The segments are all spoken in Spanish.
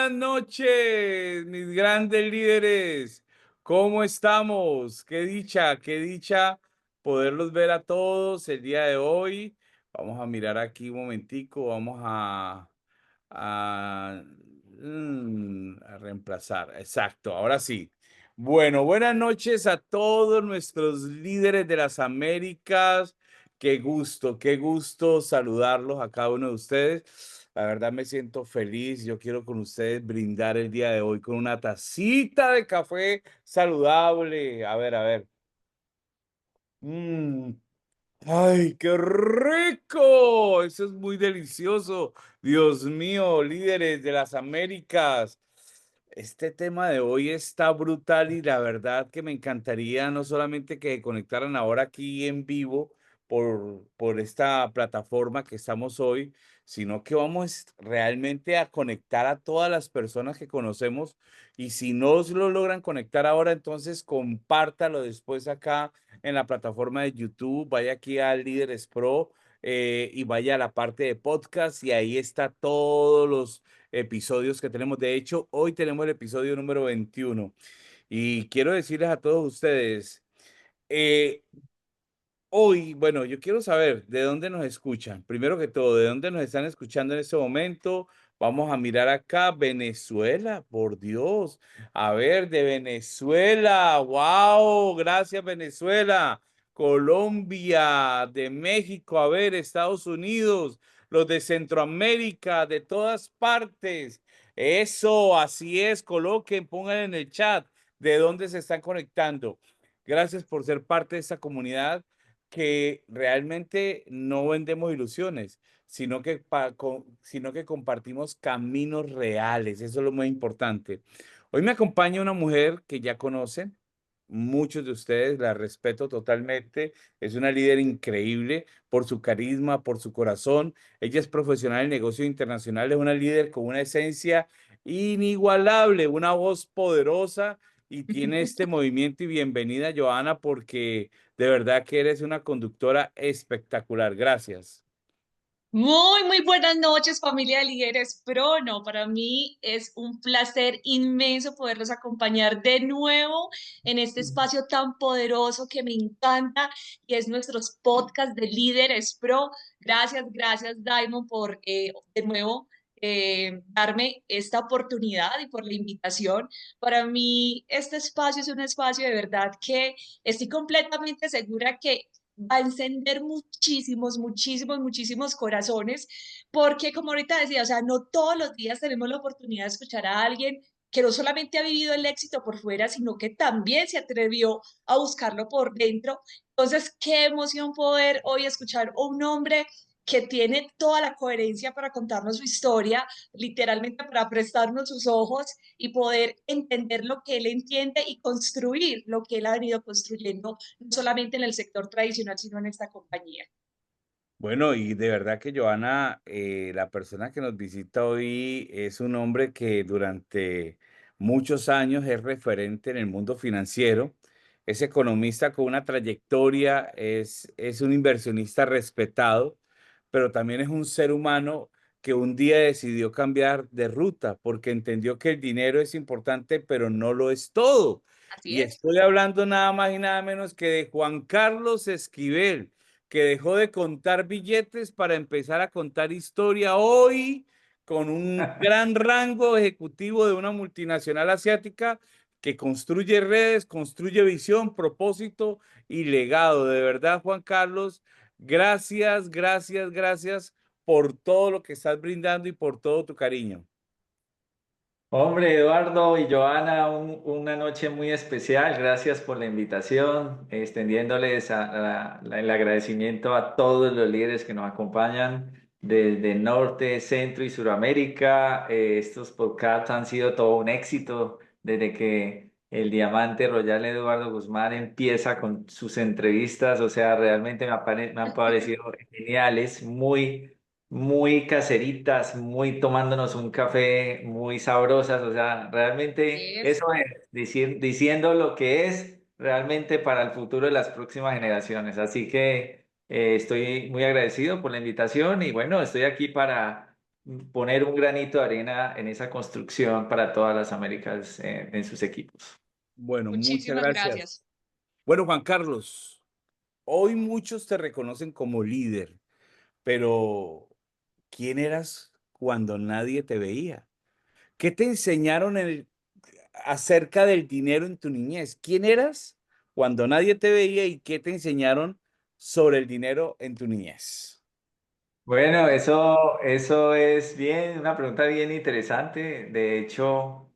buenas noches, mis grandes líderes. ¿Cómo estamos? Qué dicha poderlos ver a todos el día de hoy. Vamos a mirar aquí un momentico, a, a reemplazar. Exacto, ahora sí. Bueno, buenas noches a todos nuestros líderes de las Américas. Qué gusto saludarlos a cada uno de ustedes. La verdad me siento feliz. Yo quiero con ustedes brindar el día de hoy con una tacita de café saludable. A ver, a ver. Mm, ¡Ay, qué rico! Eso es muy delicioso. Dios mío, líderes de las Américas. Este tema de hoy está brutal y la verdad que me encantaría no solamente que conectaran ahora aquí en vivo por esta plataforma que estamos hoy, sino que vamos realmente a conectar a todas las personas que conocemos y si no lo logran conectar ahora, entonces compártalo después acá en la plataforma de YouTube, vaya aquí a Líderes Pro y vaya a la parte de podcast y ahí está todos los episodios que tenemos. De hecho, hoy tenemos el episodio número 21 y quiero decirles a todos ustedes, eh, hoy, bueno, yo quiero saber de dónde nos escuchan. Primero que todo, de dónde nos están escuchando en este momento. Vamos a mirar acá, Venezuela, por Dios. A ver, de Venezuela. Wow, gracias Venezuela. Colombia, de México, a ver, Estados Unidos, los de Centroamérica, de todas partes. Eso, así es, coloquen, pongan en el chat de dónde se están conectando. Gracias por ser parte de esta comunidad que realmente no vendemos ilusiones, sino que compartimos caminos reales. Eso es lo muy importante. Hoy me acompaña una mujer que ya conocen, muchos de ustedes, la respeto totalmente. Es una líder increíble por su carisma, por su corazón. Ella es profesional en negocios internacionales, es una líder con una esencia inigualable, una voz poderosa y tiene este movimiento. Y bienvenida, Joana, porque de verdad que eres una conductora espectacular. Gracias. Muy buenas noches, familia de Líderes Pro. No, para mí es un placer inmenso poderlos acompañar de nuevo en este espacio tan poderoso que me encanta y es nuestros podcasts de Líderes Pro. Gracias, Diamond, por de nuevo darme esta oportunidad y por la invitación. Para mí, este espacio es un espacio de verdad que estoy completamente segura que va a encender muchísimos corazones, porque como ahorita decía, o sea, no todos los días tenemos la oportunidad de escuchar a alguien que no solamente ha vivido el éxito por fuera, sino que también se atrevió a buscarlo por dentro. Entonces, qué emoción poder hoy escuchar a un hombre que tiene toda la coherencia para contarnos su historia, literalmente para prestarnos sus ojos y poder entender lo que él entiende y construir lo que él ha venido construyendo no solamente en el sector tradicional, sino en esta compañía. Bueno, y de verdad que Joana, la persona que nos visita hoy es un hombre que durante muchos años es referente en el mundo financiero, es economista con una trayectoria, es un inversionista respetado, pero también es un ser humano que un día decidió cambiar de ruta porque entendió que el dinero es importante, pero no lo es todo. Así Y es. estoy hablando nada más y nada menos que de Juan Carlos Esquivel, que dejó de contar billetes para empezar a contar historia hoy con un gran rango ejecutivo de una multinacional asiática que construye redes, construye visión, propósito y legado. De verdad, Juan Carlos, gracias por todo lo que estás brindando y por todo tu cariño. Hombre, Eduardo y Joana, una noche muy especial. Gracias por la invitación, extendiéndoles el agradecimiento a todos los líderes que nos acompañan desde Norte, Centro y Suramérica. Estos podcasts han sido todo un éxito desde que el Diamante Royal Eduardo Guzmán empieza con sus entrevistas. O sea, realmente me han parecido geniales, muy caseritas, muy tomándonos un café, muy sabrosas, o sea, realmente Es. eso es, diciendo lo que es realmente para el futuro de las próximas generaciones. Así que estoy muy agradecido por la invitación y bueno, estoy aquí poner un granito de arena en esa construcción para todas las Américas en sus equipos. Bueno, muchas Muchísimas gracias. gracias. Bueno, Juan Carlos, hoy muchos te reconocen como líder, pero ¿quién eras cuando nadie te veía? ¿Qué te enseñaron acerca del dinero en tu niñez? ¿Quién eras cuando nadie te veía y qué te enseñaron sobre el dinero en tu niñez? Bueno, eso es bien, una pregunta bien interesante. De hecho,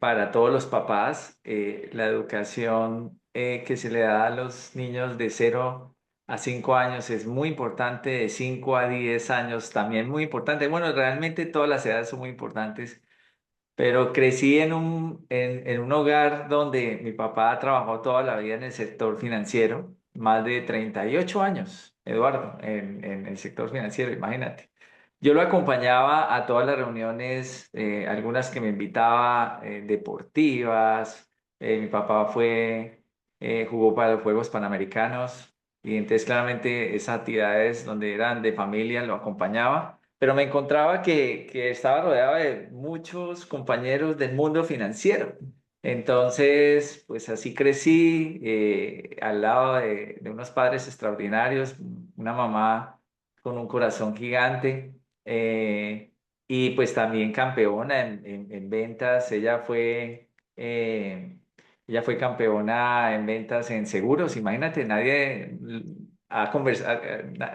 para todos los papás, la educación que se le da a los niños de 0 a 5 años es muy importante, de 5 a 10 años también muy importante. Bueno, realmente todas las edades son muy importantes. Pero crecí en un hogar donde mi papá trabajó toda la vida en el sector financiero, más de 38 años, Eduardo, en el sector financiero, imagínate. Yo lo acompañaba a todas las reuniones, algunas que me invitaba, deportivas. Mi papá jugó para los Juegos Panamericanos y entonces claramente esas actividades donde eran de familia lo acompañaba, pero me encontraba que estaba rodeado de muchos compañeros del mundo financiero. Entonces, pues así crecí, al lado de unos padres extraordinarios, una mamá con un corazón gigante, y pues también campeona en ventas. Ella fue campeona en ventas en seguros. Imagínate, nadie ha conversado,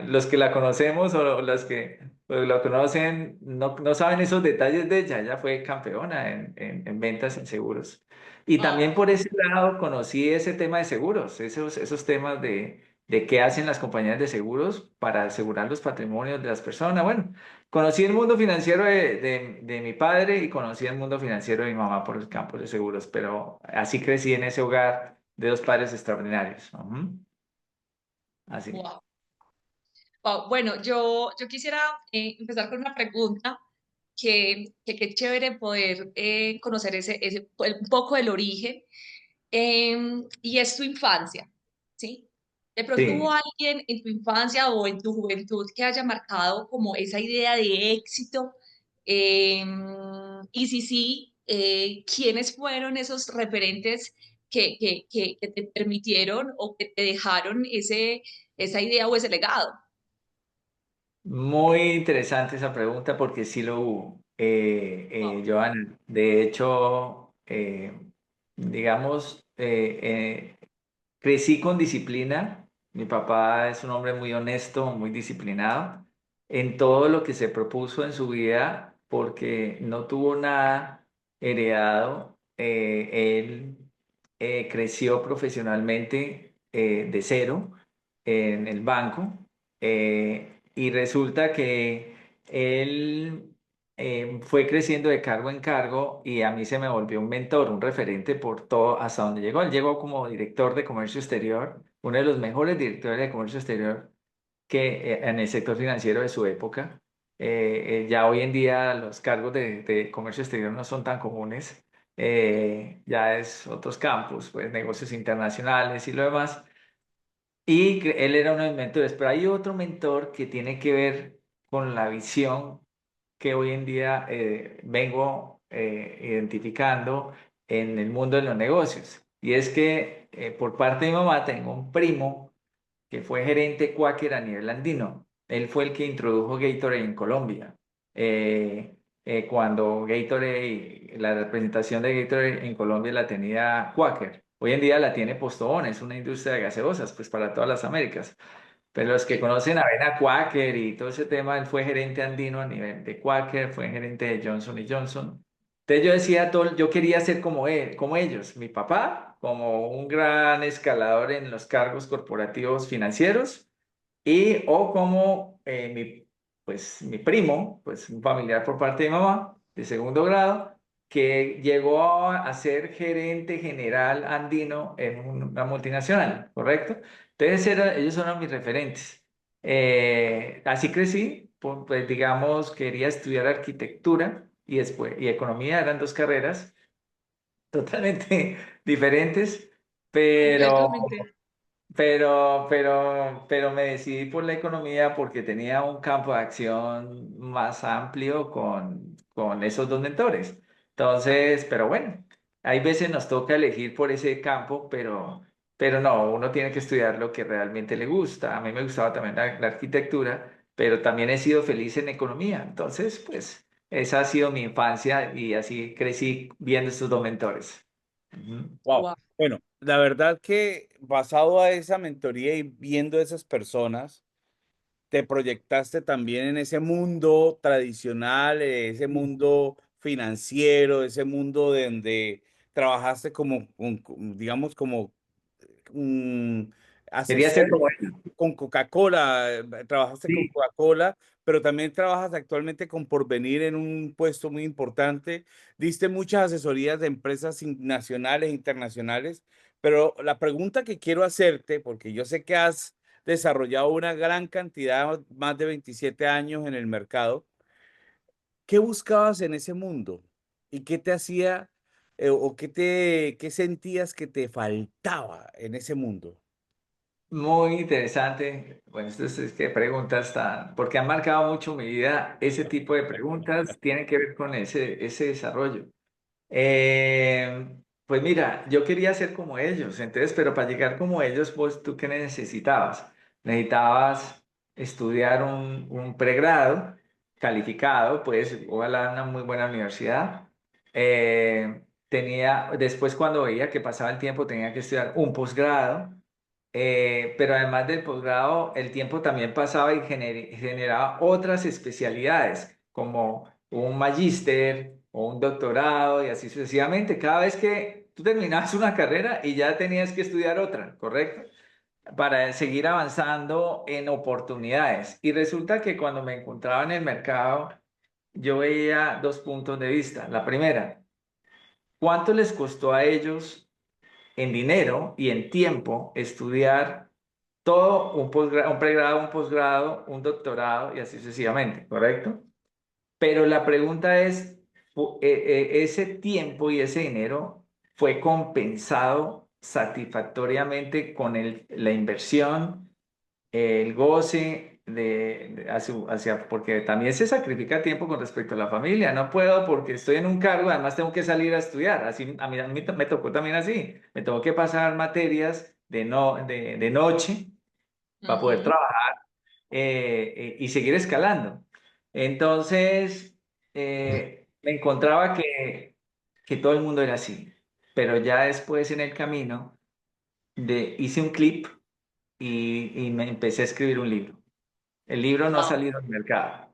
los que la conocemos o los que pues lo conocen, no saben esos detalles de ella. Ella fue campeona en ventas en seguros. Y también Oh, por ese lado conocí ese tema de seguros, esos temas de qué hacen las compañías de seguros para asegurar los patrimonios de las personas. Bueno, conocí el mundo financiero de mi padre y conocí el mundo financiero de mi mamá por el campo de seguros, pero así crecí en ese hogar de dos padres extraordinarios. Ujú. Así. wow. Wow. Bueno, yo quisiera empezar con una pregunta que qué chévere poder conocer un poco del origen. Y es tu infancia, ¿sí? De pronto hubo Sí. alguien en tu infancia o en tu juventud que haya marcado como esa idea de éxito. Y si sí, ¿quiénes fueron esos referentes que te permitieron o que te dejaron esa idea o ese legado? Muy interesante esa pregunta porque sí lo hubo, Wow. Joana. De hecho, digamos, crecí con disciplina. Mi papá es un hombre muy honesto, muy disciplinado en todo lo que se propuso en su vida porque no tuvo nada heredado. Él creció profesionalmente de cero en el banco, y resulta que él fue creciendo de cargo en cargo y a mí se me volvió un mentor, un referente por todo hasta donde llegó. Él llegó como director de comercio exterior, uno de los mejores directores de comercio exterior en el sector financiero de su época. Ya hoy en día los cargos de comercio exterior no son tan comunes. Ya es otros campos, pues negocios internacionales y lo demás. Y él era uno de mis mentores, pero hay otro mentor que tiene que ver con la visión que hoy en día vengo identificando en el mundo de los negocios. Y es que por parte de mi mamá tengo un primo que fue gerente Quaker a nivel andino. Él fue el que introdujo Gatorade en Colombia. Cuando Gatorade, la representación de Gatorade en Colombia la tenía Quaker. Hoy en día la tiene Postobón, es una industria de gaseosas, pues para todas las Américas. Pero los que Sí. conocen Avena Quaker y todo ese tema, él fue gerente andino a nivel de Quaker, fue gerente de Johnson y Johnson. Entonces yo decía, todo, yo quería ser como él, como ellos, mi papá, como un gran escalador en los cargos corporativos financieros, y o como pues, mi primo, pues un familiar por parte de mi mamá, de segundo grado, que llegó a ser gerente general andino en una multinacional, ¿correcto? Entonces ellos eran mis referentes. Así crecí, pues digamos, quería estudiar arquitectura y economía, eran dos carreras totalmente diferentes, pero Completamente. pero me decidí por la economía porque tenía un campo de acción más amplio con esos dos mentores. Entonces, pero bueno, hay veces nos toca elegir por ese campo, pero no, uno tiene que estudiar lo que realmente le gusta. A mí me gustaba también la arquitectura, pero también he sido feliz en economía. Entonces, pues, esa ha sido mi infancia y así crecí viendo estos dos mentores. Ujú. Wow. Wow. Bueno, la verdad que basado a esa mentoría y viendo esas personas, te proyectaste también en ese mundo tradicional, ese mundo financiero, ese mundo donde trabajaste como, digamos, como mm, Quería ser asesor como él. con Coca-Cola, trabajaste con Sí. Coca-Cola, pero también trabajas actualmente con Porvenir en un puesto muy importante. Diste muchas asesorías de empresas nacionales e internacionales, pero la pregunta que quiero hacerte, porque yo sé que has desarrollado una gran cantidad, más de 27 años en el mercado, ¿qué buscabas en ese mundo? ¿Y qué te hacía o qué sentías que te faltaba en ese mundo? Muy interesante. Bueno, esto es que preguntas tan, porque han marcado mucho mi vida. Ese tipo de preguntas tienen que ver con ese desarrollo. Pues mira, yo quería ser como ellos, entonces, pero para llegar como ellos, pues tú qué necesitabas? Necesitabas estudiar un pregrado calificado, pues ojalá una muy buena universidad. Después cuando veía que pasaba el tiempo, tenía que estudiar un posgrado. Pero además del posgrado, el tiempo también pasaba y generaba otras especialidades, como un magíster o un doctorado y así sucesivamente. Cada vez que tú terminabas una carrera y ya tenías que estudiar otra, ¿correcto? Para seguir avanzando en oportunidades. Y resulta que cuando me encontraba en el mercado, yo veía dos puntos de vista. La primera, ¿cuánto les costó a ellos en dinero y en tiempo estudiar todo un pregrado, un posgrado, un doctorado y así sucesivamente, ¿correcto? Pero la pregunta es, ¿ese tiempo y ese dinero fue compensado satisfactoriamente con la inversión, el goce porque también se sacrifica tiempo con respecto a la familia? No puedo porque estoy en un cargo, además tengo que salir a estudiar. Así, a mí me tocó también así. Me tengo que pasar materias de noche para poder Ujú. trabajar y seguir escalando. Entonces, me encontraba que todo el mundo era así, pero ya después en el camino hice un clip y me empecé a escribir un libro. El libro no ha Wow. salido al mercado.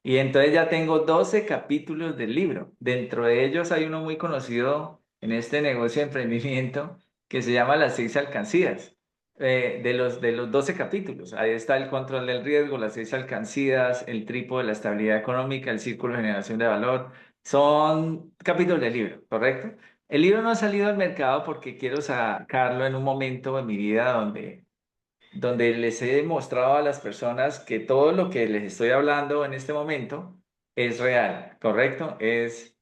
Y entonces ya tengo 12 capítulos del libro. Dentro de ellos hay uno muy conocido en este negocio de emprendimiento que se llama Las seis alcancías. De los 12 capítulos, ahí está el control del riesgo, las seis alcancías, el trípode de la estabilidad económica, el círculo de generación de valor. Son capítulos del libro, ¿correcto? El libro no ha salido al mercado porque quiero sacarlo en un momento de mi vida donde les he demostrado a las personas que todo lo que les estoy hablando en este momento es real, ¿correcto? Es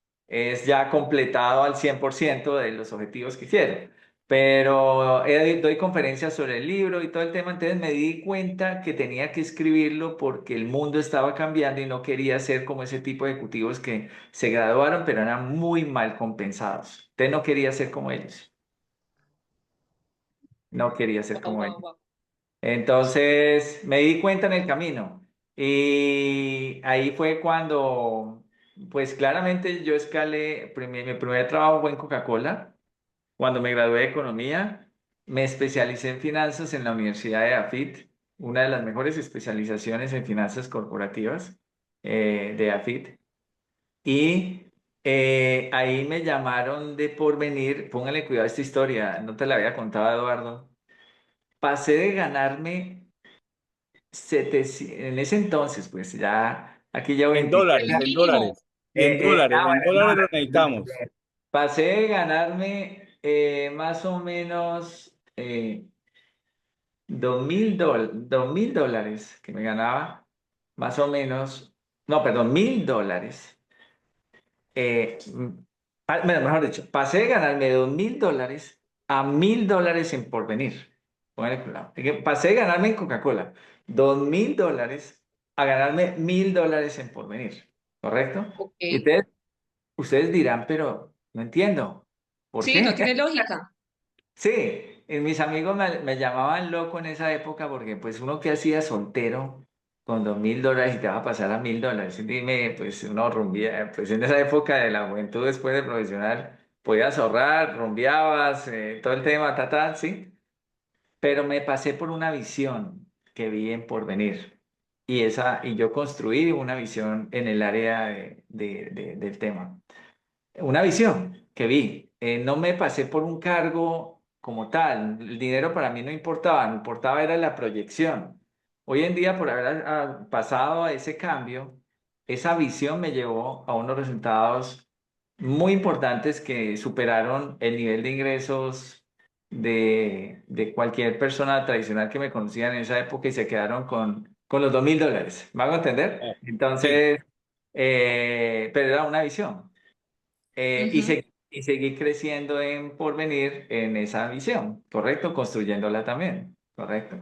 ya completado al 100% de los objetivos que quiero. Pero doy conferencias sobre el libro y todo el tema, entonces me di cuenta que tenía que escribirlo porque el mundo estaba cambiando y no quería ser como ese tipo de ejecutivos que se graduaron, pero eran muy mal compensados. Entonces no quería ser como ellos, no quería ser Wow, como wow, ellos. wow. Entonces me di cuenta en el camino y ahí fue cuando, pues claramente yo escalé, mi primer trabajo fue en Coca-Cola, cuando me gradué de economía, me especialicé en finanzas en la Universidad de AFIT, una de las mejores especializaciones en finanzas corporativas de AFIT, y ahí me llamaron de Porvenir, póngale cuidado a esta historia, no te la había contado Eduardo, pasé de ganarme en ese entonces, pues ya, aquí llevo En 23 dólares, El años. en mínimo. dólares, en Bueno, dólares lo necesitamos. pasé de ganarme más o menos $2.000 que me ganaba, más o menos, no, perdón, $1.000. Bueno, mejor dicho, pasé de ganarme $2.000 a $1.000 en porvenir. Póngale cuidado. Es que pasé de ganarme en Coca-Cola $2.000 a ganarme $1.000 en Porvenir, ¿correcto? Ok. Y ustedes dirán, pero no entiendo. ¿Por Sí, no qué? tiene lógica. Sí, mis amigos me llamaban loco en esa época porque pues uno que hacía soltero con $2.000 y te va a pasar a $1.000. Y dime, pues uno rumbía, pues en esa época de la juventud después de profesional podías ahorrar, rumbeabas, todo el tema, sí. Pero me pasé por una visión que vi en Porvenir y yo construí una visión en el área del tema. Una visión que vi. No me pasé por un cargo como tal. El dinero para mí no importaba, me importaba era la proyección. Hoy en día, por haber pasado a ese cambio, esa visión me llevó a unos resultados muy importantes que superaron el nivel de ingresos de cualquier persona tradicional que me conocía en esa época y se quedaron con los $2.000. ¿Me hago entender? Ah, sí. Entonces, pero era una visión. Ujú. Y seguí creciendo en Porvenir en esa visión, ¿correcto? Construyéndola también, ¿correcto?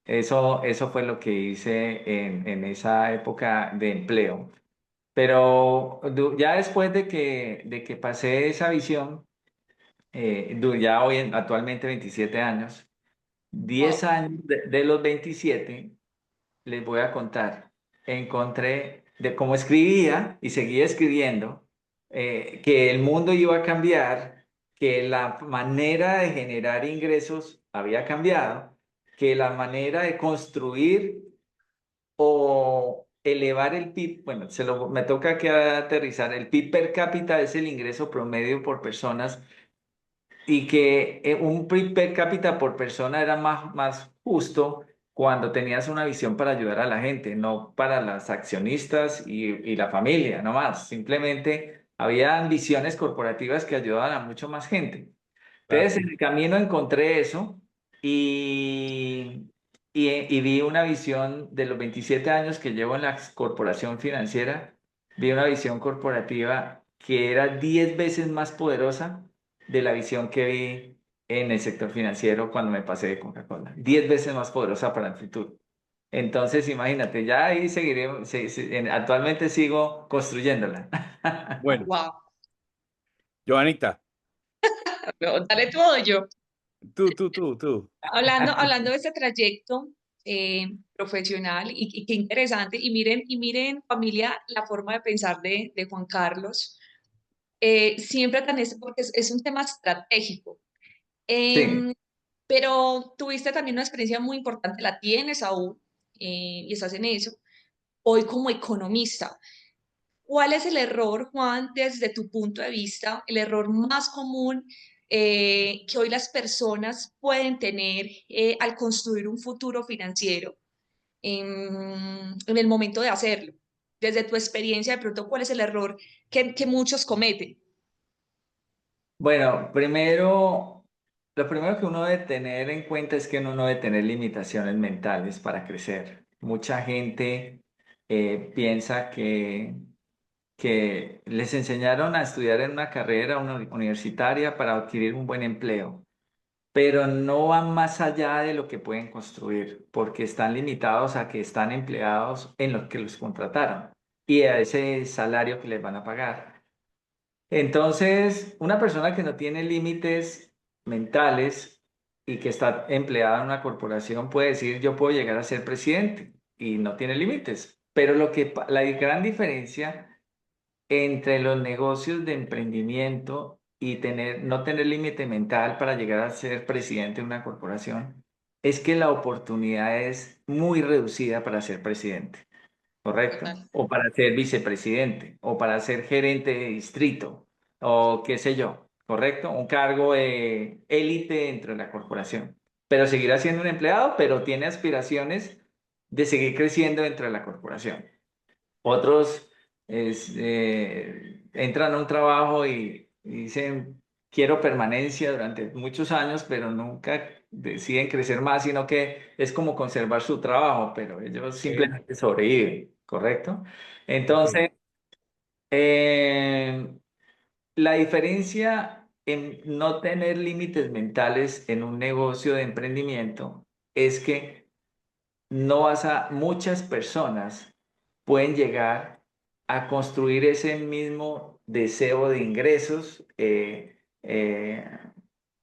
Eso fue lo que hice en esa época de empleo. Pero ya después de que pasé esa visión, ya actualmente 27 años, 10 Wow. años de los 27 les voy a contar. Encontré de cómo escribía y seguía escribiendo, que el mundo iba a cambiar, que la manera de generar ingresos había cambiado, que la manera de construir o elevar el PIB, bueno, me toca que aterrizar, el PIB per cápita es el ingreso promedio por personas y que un PIB per cápita por persona era más justo cuando tenías una visión para ayudar a la gente, no para las accionistas y la familia, no más. Simplemente había visiones corporativas que ayudaban a mucho más gente. Claro. Entonces, en el camino encontré eso y, y vi una visión de los 27 años que llevo en la corporación financiera, vi una visión corporativa que era 10 veces más poderosa de la visión que vi en el sector financiero cuando me pasé de Coca-Cola. 10 veces más poderosa para el futuro. Entonces, imagínate, ya ahí seguiré, actualmente sigo construyéndola. Bueno, Wow. Joanita, Dale todo yo. tú. Hablando de este trayecto profesional y qué interesante. Y miren, familia, la forma de pensar de Juan Carlos. Siempre tan porque es un tema estratégico. Sí. Em, pero tuviste también una experiencia muy importante, la tienes aún, y estás en eso, hoy como economista. ¿Cuál es el error, Juan, desde tu punto de vista, el error más común que hoy las personas pueden tener al construir un futuro financiero en el momento de hacerlo? Desde tu experiencia, de pronto, ¿cuál es el error que muchos cometen? Bueno, lo primero que uno debe tener en cuenta es que uno no debe tener limitaciones mentales para crecer. Mucha gente piensa que les enseñaron a estudiar en una carrera universitaria para adquirir un buen empleo, pero no van más allá de lo que pueden construir, porque están limitados a que están empleados en lo que los contrataron y a ese salario que les van a pagar. Entonces, una persona que no tiene límites mentales y que está empleada en una corporación puede decir, yo puedo llegar a ser presidente y no tiene límites. Pero la gran diferencia entre los negocios de emprendimiento y no tener límite mental para llegar a ser presidente de una corporación es que la oportunidad es muy reducida para ser presidente. ¿Correcto? Total. O para ser vicepresidente, o para ser gerente de distrito, o qué sé yo, ¿correcto? Un cargo de élite dentro de la corporación. Pero seguirá siendo un empleado, pero tiene aspiraciones de seguir creciendo dentro de la corporación. Otros entran a un trabajo y dicen, quiero permanencia durante muchos años, pero nunca deciden crecer más, sino que es como conservar su trabajo, pero ellos Ok, simplemente sobreviven, ¿correcto? ok. Entonces, eh, la diferencia en no tener límites mentales en un negocio de emprendimiento es que muchas personas pueden llegar a construir ese mismo deseo de ingresos,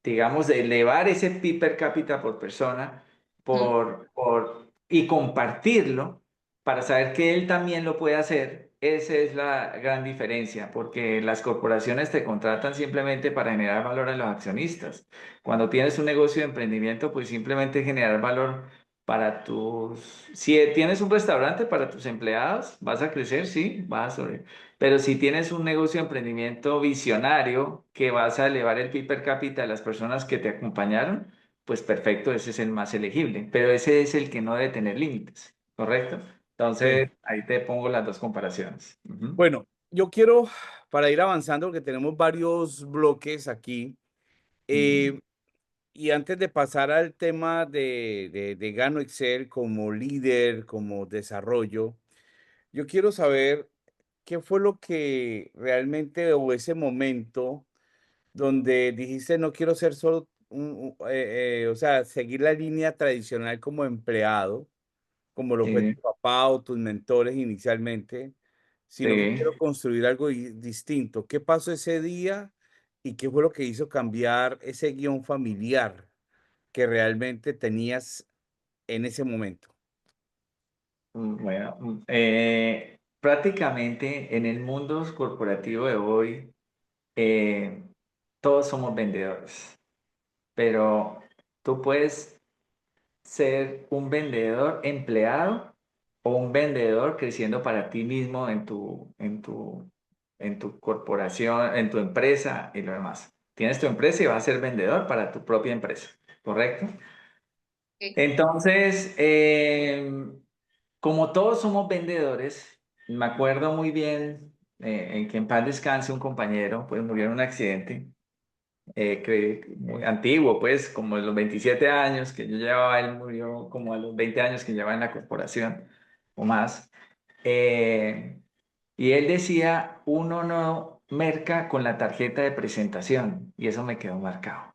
digamos, de elevar ese PIB per cápita por persona Mm. y compartirlo para saber que él también lo puede hacer. Esa es la gran diferencia, porque las corporaciones te contratan simplemente para generar valor a los accionistas. Cuando tienes un negocio de emprendimiento, pues simplemente generar valor para tus... Si tienes un restaurante para tus empleados, vas a crecer, sí, vas a sobre... Pero si tienes un negocio de emprendimiento visionario que vas a elevar el PIB per cápita de las personas que te acompañaron, pues perfecto, ese es el más elegible. Pero ese es el que no debe tener límites, ¿correcto? Sí. Entonces, ahí te pongo las dos comparaciones. Ujú. Bueno, yo quiero, para ir avanzando, porque tenemos varios bloques aquí, Ujú. eh, y antes de pasar al tema de Gano Excel como líder, como desarrollo, yo quiero saber qué fue lo que realmente, o ese momento donde dijiste, no quiero ser solo, o sea, seguir la línea tradicional como empleado, como lo fue tu Sí, papá o tus mentores inicialmente, sino que sí. quiero construir algo distinto. ¿Qué pasó ese día y qué fue lo que hizo cambiar ese guión familiar que realmente tenías en ese momento? Bueno, prácticamente en el mundo corporativo de hoy, todos somos vendedores, pero tú puedes ser un vendedor empleado o un vendedor creciendo para ti mismo en tu corporación, en tu empresa y lo demás. Tienes tu empresa y vas a ser vendedor para tu propia empresa, ¿correcto? Ok. Entonces, como todos somos vendedores, me acuerdo muy bien en que en paz descanse un compañero, pues murió en un accidente muy antiguo, pues como de los 27 años que yo llevaba, él murió como a los 20 años que llevaba en la corporación o más. Eh, y él decía, uno no merca con la tarjeta de presentación y eso me quedó marcado.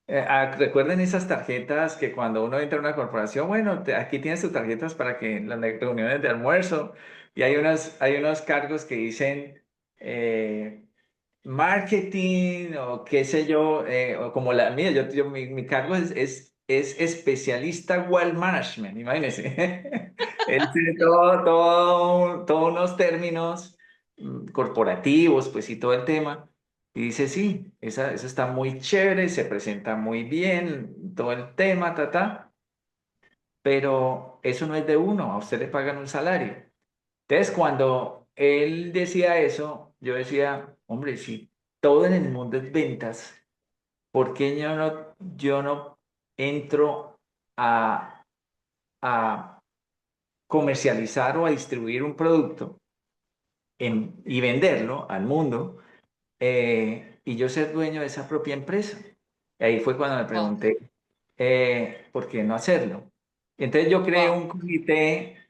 ¿Recuerden esas tarjetas que cuando uno entra a una corporación, bueno, aquí tienes tus tarjetas para que en las reuniones de almuerzo y hay unos cargos que dicen... marketing o qué sé yo, o como la mía, mi cargo es especialista web management, imagínense. Él tiene todos unos términos corporativos, pues y todo el tema. Y dice, sí, eso está muy chévere, se presenta muy bien, todo el tema, pero eso no es de uno, a usted le pagan un salario. Entonces, cuando él decía eso, yo decía, hombre, si todo en el mundo es ventas, ¿por qué yo no entro a, a comercializar o a distribuir un producto y venderlo al mundo y yo ser dueño de esa propia empresa? Y ahí fue cuando me Wow, pregunté, ¿por qué no hacerlo? Y entonces yo creé wow,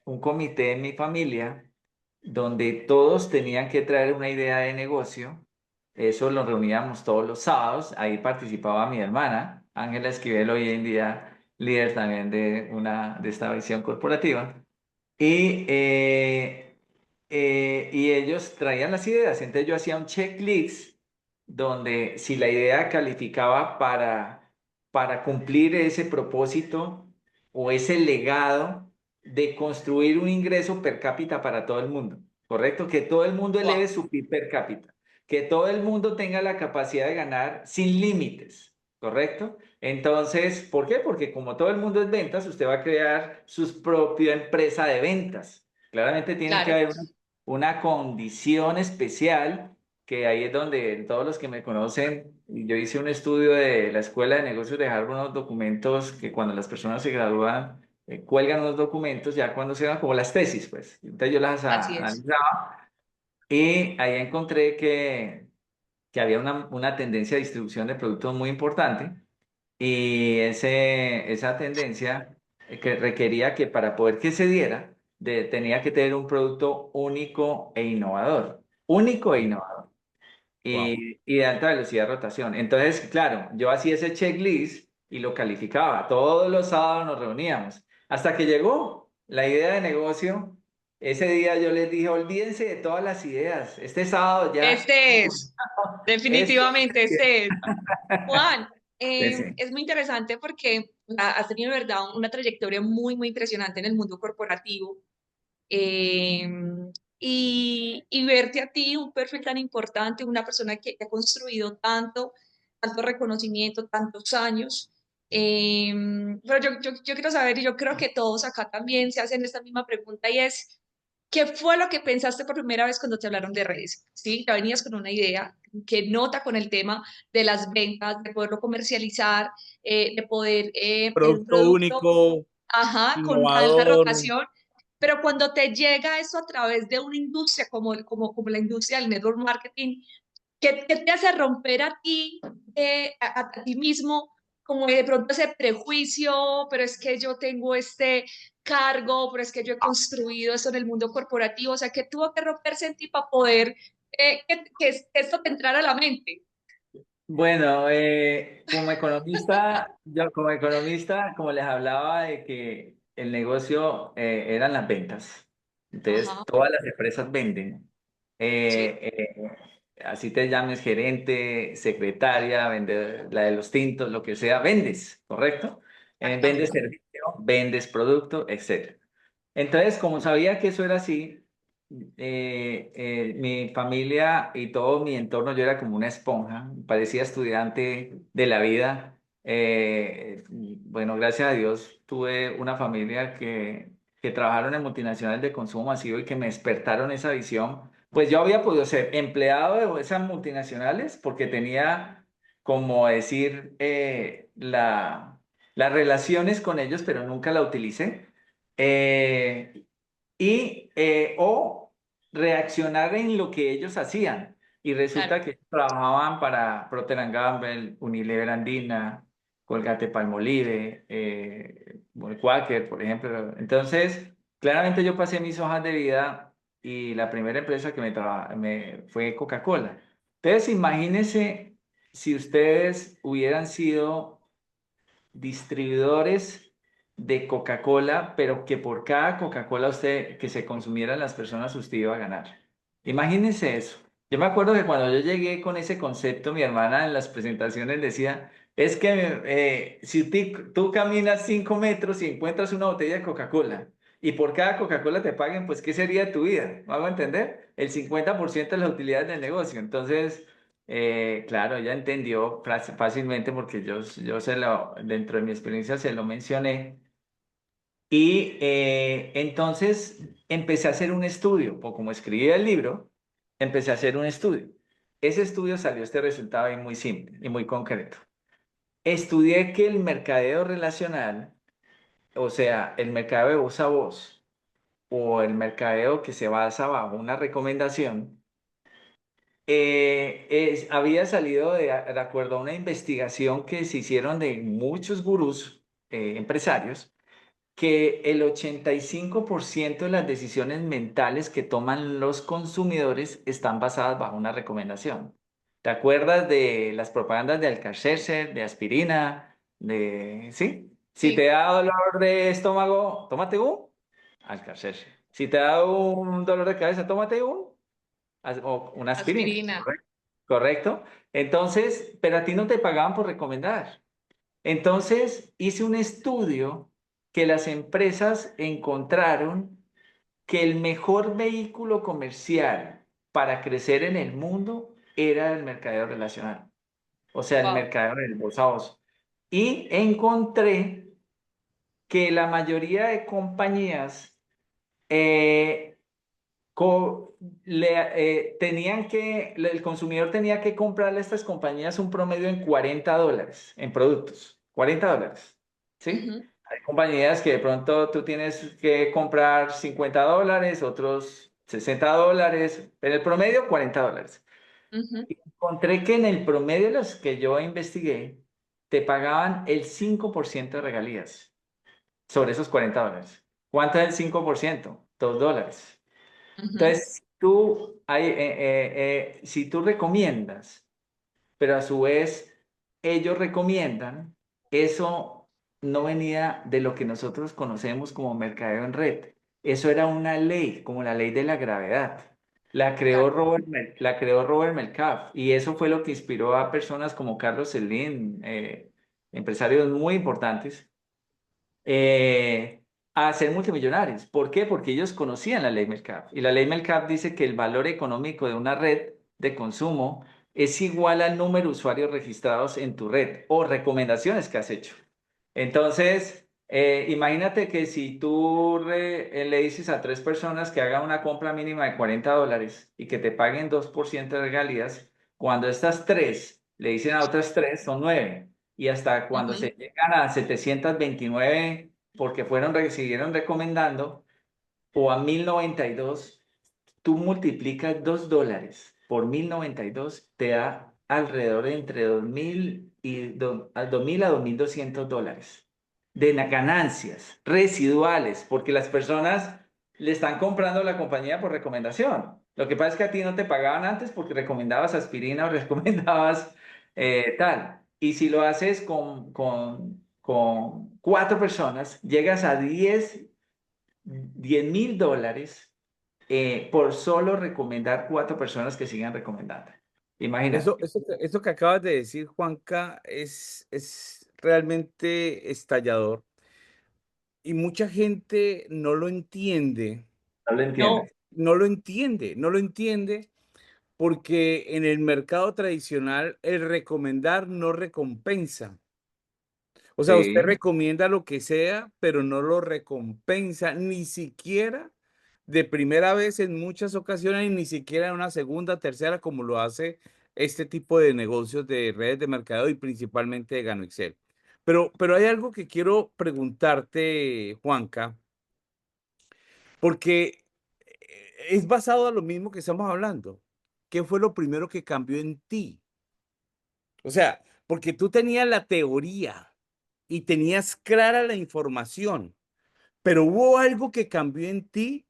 un comité en mi familia donde todos tenían que traer una idea de negocio. Eso lo reuníamos todos los sábados. Ahí participaba mi hermana, Ángela Esquivel, hoy en día líder también de esta visión corporativa. Y, y ellos traían las ideas. Entonces yo hacía un checklist donde si la idea calificaba para cumplir ese propósito o ese legado de construir un ingreso per cápita para todo el mundo, ¿correcto? Que todo el mundo eleve wow. su PIB per cápita, que todo el mundo tenga la capacidad de ganar sin límites, ¿correcto? Entonces, ¿por qué? Porque como todo el mundo es ventas, usted va a crear su propia empresa de ventas. Claramente tiene que Claro, haber una condición especial, que ahí es donde todos los que me conocen, yo hice un estudio de la Escuela de Negocios de Harvard, unos documentos que cuando las personas se gradúan, cuelgan unos documentos ya cuando se van como las tesis, pues. Entonces yo las así es. analizaba y ahí encontré que había una tendencia de distribución de productos muy importante y esa tendencia que requería que para poder que se diera, tenía que tener un producto único e innovador. Único e innovador. Wow. y de alta velocidad de rotación. Entonces, claro, yo hacía ese checklist y lo calificaba. Todos los sábados nos reuníamos. Hasta que llegó la idea de negocio. Ese día yo les dije, olvídense de todas las ideas. Este sábado ya, Este es, esto. definitivamente, este es. Juan, Sí, sí. es muy interesante porque has tenido, ¿verdad?, una trayectoria muy, muy impresionante en el mundo corporativo. eh, y verte a ti, un perfil tan importante, una persona que ha construido tanto, tanto reconocimiento, tantos años. eh, pero yo quiero saber, y yo creo que todos acá también se hacen esta misma pregunta, y es, ¿qué fue lo que pensaste por primera vez cuando te hablaron de redes? ¿Sí? Ya venías con una idea, que nota con el tema de las ventas, de poderlo comercializar, de poder tener un Producto producto, único, ajá, con alta innovador. rotación, pero cuando te llega eso a través de una industria como la industria del network marketing, ¿qué te hace romper a ti, a ti mismo, como de pronto ese prejuicio, pero es que yo tengo este cargo, pero es que yo he construido esto en el mundo corporativo? O sea, ¿qué tuvo que romperse en ti para poder que esto te entrara a la mente? Bueno, como economista, yo como economista, como les hablaba de que el negocio eran las ventas. Entonces, Ajá, todas las empresas venden. sí, Así te llames gerente, secretaria, la de los tintos, lo que sea, vendes, ¿correcto? Vendes exactamente. servicio, vendes producto, etc. Entonces, como sabía que eso era así, mi familia y todo mi entorno, yo era como una esponja, parecía estudiante de la vida. Bueno, gracias a Dios tuve una familia que trabajaron en multinacionales de consumo masivo y que me despertaron esa visión. Pues yo había podido ser empleado de esas multinacionales porque tenía, como decir, las relaciones con ellos, pero nunca la utilicé. Eh, o reaccionar en lo que ellos hacían. Y Claro. resulta que trabajaban para Procter and Gamble, Unilever Andina, Colgate-Palmolive, Quaker, por ejemplo. Entonces, claramente yo pasé mis hojas de vida y la primera empresa que me fue Coca-Cola. Entonces, imagínense si ustedes hubieran sido distribuidores de Coca-Cola, pero que por cada Coca-Cola usted que se consumieran las personas usted iba a ganar. Imagínense eso. Yo me acuerdo que cuando yo llegué con ese concepto, mi hermana en las presentaciones decía, es que si tú caminas 5 metros y encuentras una botella de Coca-Cola y por cada Coca-Cola te paguen, pues ¿qué sería de tu vida? ¿Vamos a entender? El 50% de las utilidades del negocio. Entonces, claro, ella entendió fácilmente porque yo dentro de mi experiencia se lo mencioné. Y entonces empecé a hacer un estudio, o como escribí el libro, empecé a hacer un estudio. Ese estudio salió este resultado ahí muy simple y muy concreto. Estudié que el mercadeo relacional, o sea, el mercadeo de voz a voz, o el mercadeo que se basa bajo una recomendación, había salido de acuerdo a una investigación que se hicieron de muchos gurús empresarios, que el 85% de las decisiones mentales que toman los consumidores están basadas bajo una recomendación. ¿Te acuerdas de las propagandas de Alka-Seltzer, de aspirina, sí? Si te Sí, da dolor de estómago, tómate un Alka-Seltzer. Si te da un dolor de cabeza, tómate o una aspirina. aspirina. ¿Correcto? Entonces, pero a ti no te pagaban por recomendar. Entonces, hice un estudio que las empresas encontraron que el mejor vehículo comercial para crecer en el mundo era el mercadeo relacional, o sea, el Wow. mercadeo del voz a voz. Y encontré que la mayoría de compañías eh, el consumidor tenía que comprarle a estas compañías un promedio en $40 en productos, $40, ¿sí? Ujú, Hay compañías que de pronto tú tienes que comprar $50, otros $60, pero el promedio $40. ujú, Encontré que en el promedio de los que yo investigué, te pagaban el 5% de regalías sobre esos $40. ¿Cuánto es el 5%? $2. ujú. Entonces, si tú recomiendas, pero a su vez ellos recomiendan, eso no venía de lo que nosotros conocemos como mercadeo en red. Eso era una ley, como la ley de la gravedad. La creó Robert Metcalfe y eso fue lo que inspiró a personas como Carlos Slim, empresarios muy importantes, a ser multimillonarios. ¿Por qué? Porque ellos conocían la ley Metcalfe. Y la ley Metcalfe dice que el valor económico de una red de consumo es igual al número de usuarios registrados en tu red o recomendaciones que has hecho. Entonces, imagínate que si tú le dices a tres personas que hagan una compra mínima de $40 y que te paguen 2% de regalías, cuando estas tres le dicen a otras tres, son nueve. Y hasta cuando Ujú. se llegan a 729 porque siguieron recomendando, o a 1092, tú multiplicas $2 por 1092, te da alrededor de entre 2000 y a 2000 a $2200 de ganancias residuales, porque las personas le están comprando a la compañía por recomendación. Lo que pasa es que a ti no te pagaban antes porque recomendabas aspirina o recomendabas tal. Y si lo haces con cuatro personas, llegas a $10,000 por solo recomendar cuatro personas que sigan recomendando. Imagínate. Eso que acabas de decir, Juanca, es realmente estallador y mucha gente no lo entiende, No lo No, entiendes. no lo entiende porque en el mercado tradicional el recomendar no recompensa. O sea, usted Sí. recomienda lo que sea, pero no lo recompensa, ni siquiera de primera vez en muchas ocasiones, y ni siquiera en una segunda, tercera, como lo hace este tipo de negocios de redes de mercadeo y principalmente de Gano Excel. Pero hay algo que quiero preguntarte, Juanca, porque es basado a lo mismo que estamos hablando. ¿Qué fue lo primero que cambió en ti? O sea, porque tú tenías la teoría y tenías clara la información, pero hubo algo que cambió en ti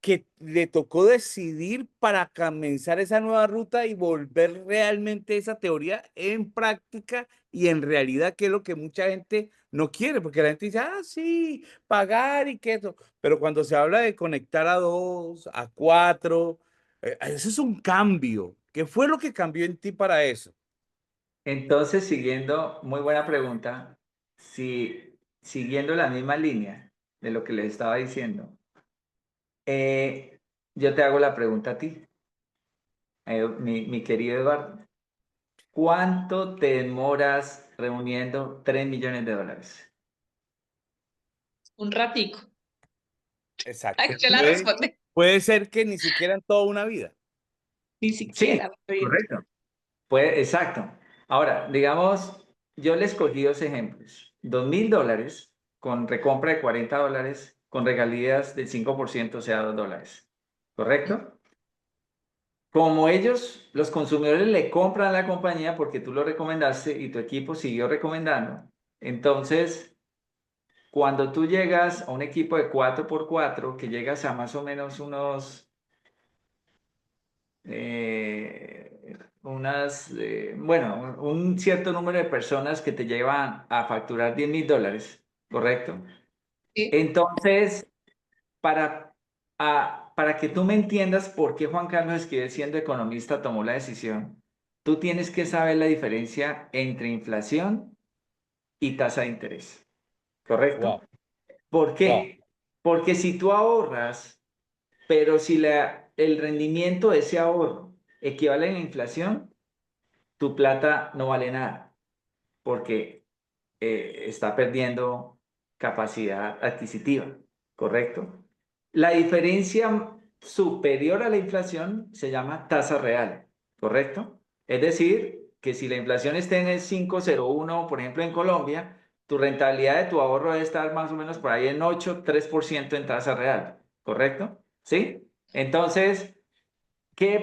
que le tocó decidir para comenzar esa nueva ruta y volver realmente esa teoría en práctica y en realidad, que es lo que mucha gente no quiere, porque la gente dice, ah, sí, pagar y que eso, pero cuando se habla de conectar a dos, a cuatro, eso es un cambio. ¿Qué fue lo que cambió en ti para eso? Entonces, muy buena pregunta, siguiendo la misma línea de lo que les estaba diciendo, eh, yo te hago la pregunta a ti, mi querido Eduardo. ¿Cuánto te demoras reuniendo $3 millones? un ratico. Ay, Exacto. yo la responde. Puede ser que ni siquiera en toda una vida. Ni Sí, siquiera. Bien. correcto. Pues, exacto. Ahora, digamos, yo les cogí dos ejemplos. $2,000 con recompra de $40, con regalías del 5%, o sea, $2. ¿Correcto? Como ellos, los consumidores le compran a la compañía porque tú lo recomendaste y tu equipo siguió recomendando, entonces, cuando tú llegas a un equipo de 4x4, que llegas a más o menos bueno, un cierto número de personas que te llevan a facturar $10,000, ¿correcto? Sí. Entonces, para, para que tú me entiendas por qué Juan Carlos Esquivel, siendo economista, tomó la decisión, tú tienes que saber la diferencia entre inflación y tasa de interés, ¿correcto? Wow, ¿Por wow. qué? Porque si tú ahorras, pero si el rendimiento de ese ahorro equivale a la inflación, tu plata no vale nada, porque está perdiendo capacidad adquisitiva, ¿correcto? La diferencia superior a la inflación se llama tasa real, ¿correcto? Es decir, que si la inflación está en el 5,01, por ejemplo, en Colombia, tu rentabilidad de tu ahorro debe estar más o menos por ahí en 8,3% en tasa real, ¿correcto? ¿Sí? Entonces,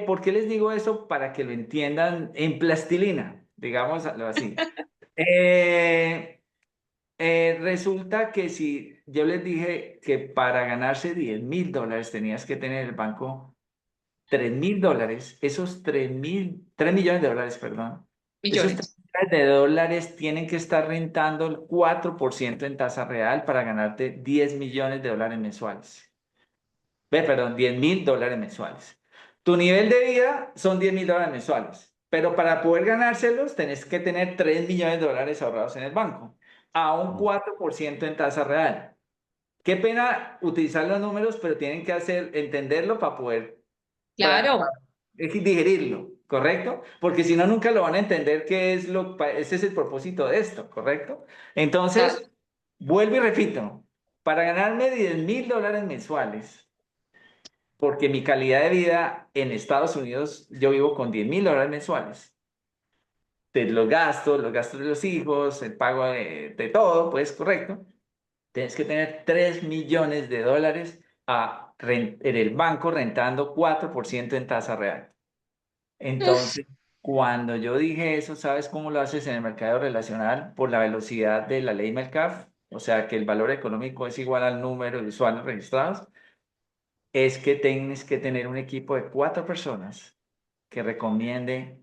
¿por qué les digo eso? Para que lo entiendan en plastilina, digámoslo así. Eh, resulta que si yo les dije que para ganarse $10,000 tenías que tener el banco $3.000, esos 3 millones de dólares, perdón, esos tres Millones. millones de dólares tienen que estar rentando el 4% en tasa real para ganarte $10 millones mensuales. Ve, perdón, $10.000 mensuales. Tu nivel de vida son $10.000 mensuales, pero para poder ganárselos tenés que tener $3 millones ahorrados en el banco, a un 4% en tasa real. Qué pena utilizar los números, pero tienen que entenderlo para poder Claro. digerirlo, ¿correcto? Porque si no, nunca lo van a entender ese es el propósito de esto, ¿correcto? Claro. Entonces, vuelvo y repito, para ganarme $10.000 mensuales, porque mi calidad de vida en Estados Unidos, yo vivo con $10.000 mensuales. De los gastos de los hijos, el pago de todo, pues correcto. Tienes que tener $3 millones en el banco rentando 4% en tasa real. Mm, Entonces, cuando yo dije eso, ¿sabes cómo lo haces en el mercado relacional? Por la velocidad de la ley Metcalfe, o sea que el valor económico es igual al número de usuarios registrados, es que tienes que tener un equipo de 4 personas que recomiende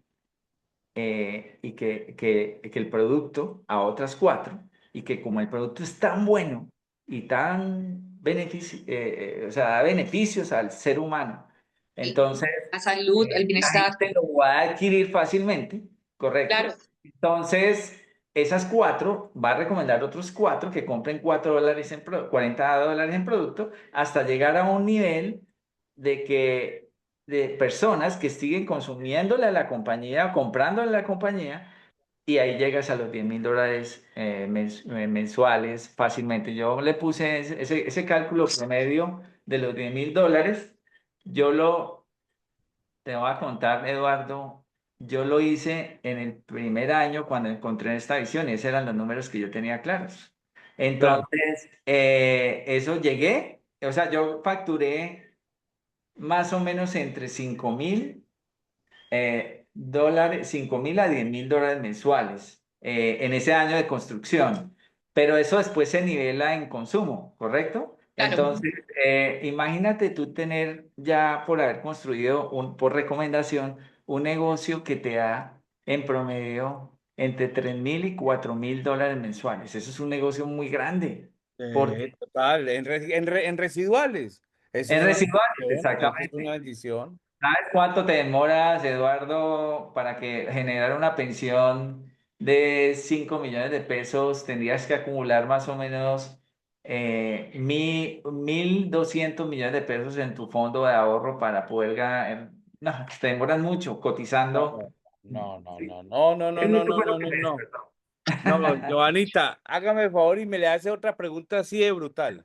y que el producto a otras 4 y que como el producto es tan bueno y tan o sea, da beneficios al ser humano, sí. entonces La salud, el la bienestar. gente lo va a adquirir fácilmente, Claro, ¿correcto? Entonces, esas 4 va a recomendar otros 4 que compren $4 $40 en producto hasta llegar a un nivel de que de personas que siguen consumiéndole a la compañía o comprándole a la compañía y ahí llegas a los $10.000 mensuales fácilmente. Yo le puse ese cálculo promedio de los $10.000. Yo te voy a contar, Eduardo, yo lo hice en el primer año cuando encontré esta visión y esos eran los números que yo tenía claros. Claro. Entonces, eso llegué, o sea, yo facturé más o menos entre $5.000 a $10.000 mensuales en ese año de construcción. Pero eso después se nivela en consumo, ¿correcto? claro. Entonces, imagínate tú tener ya por haber construido por recomendación un negocio que te da en promedio entre $3.000 y $4.000 mensuales. Eso es un negocio muy grande. Porque Total, en residuales. Eso es es una residuales, bendición, eso es una exactamente. bendición. ¿Sabes cuánto te demoras, Eduardo, para que generar una pensión de 5 millones de pesos? Tendrías que acumular más o menos 1.200 millones de pesos en tu fondo de ahorro para poder ganar. No, te demoras mucho No, cotizando. no, no, no, no, no, no, Es no, mucho no, por lo no, que no, te no. despertó. No, Joanita, hágame el favor y me le hace otra pregunta así de brutal.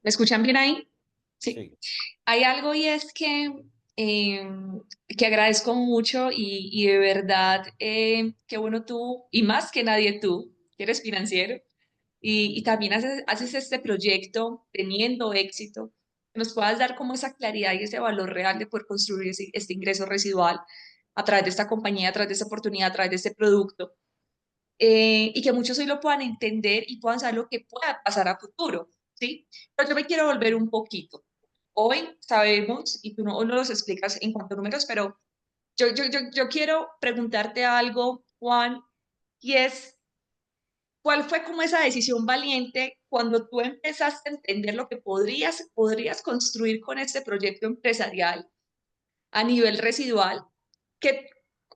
¿Me escuchan bien ahí? Sí. Sí, Hay algo y es eh, que agradezco mucho y de verdad, qué bueno tú, y más que nadie tú, que eres financiero, y también haces este proyecto teniendo éxito, que nos puedas dar como esa claridad y ese valor real de poder construir este ingreso residual a través de esta compañía, a través de esta oportunidad, a través de este producto, y que muchos hoy lo puedan entender y puedan saber lo que pueda pasar a futuro, ¿sí? Pero yo me quiero volver un poquito. Hoy sabemos, y tú no los explicas en cuanto a números, pero yo quiero preguntarte algo, Juan, y es, ¿cuál fue como esa decisión valiente cuando tú empezaste a entender lo que podrías construir con este proyecto empresarial a nivel residual? ¿Qué,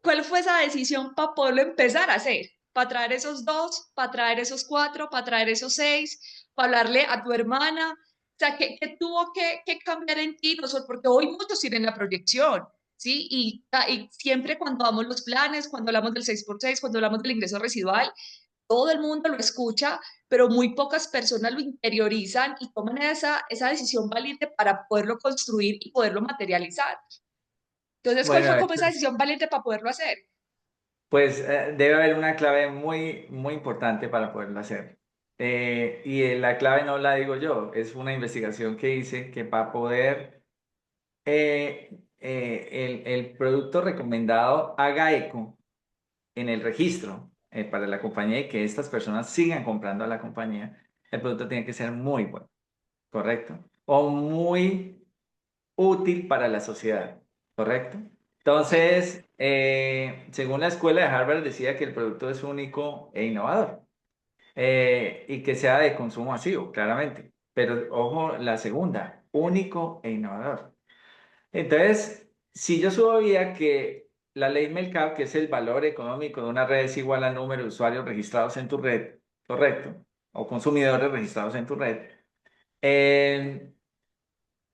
¿Cuál fue esa decisión para poderlo empezar a hacer? Para traer esos dos, para traer esos cuatro, para traer esos seis, para hablarle a tu hermana. O sea, ¿qué tuvo que cambiar en ti? No solo porque hoy muchos tienen la proyección, ¿sí? Y siempre cuando damos los planes, cuando hablamos del 6x6, cuando hablamos del ingreso residual, todo el mundo lo escucha, pero muy pocas personas lo interiorizan y toman esa decisión valiente para poderlo construir y poderlo materializar. Entonces, ¿cuál fue Bueno, como esa decisión valiente para poderlo hacer? pues debe haber una clave muy, muy importante para poderlo hacer. La clave no la digo yo, es una investigación que hice que para poder el producto recomendado haga eco en el registro para la compañía y que estas personas sigan comprando a la compañía, el producto tiene que ser muy bueno, ¿correcto? O muy útil para la sociedad, ¿correcto? Entonces, según la escuela de Harvard decía que el producto es único e innovador y que sea de consumo masivo, claramente. Pero ojo, la segunda, único e innovador. Entonces, si yo sabía que la ley Mercado, que es el valor económico de una red, es igual al número de usuarios registrados en tu red, ¿correcto? O consumidores registrados en tu red, eh,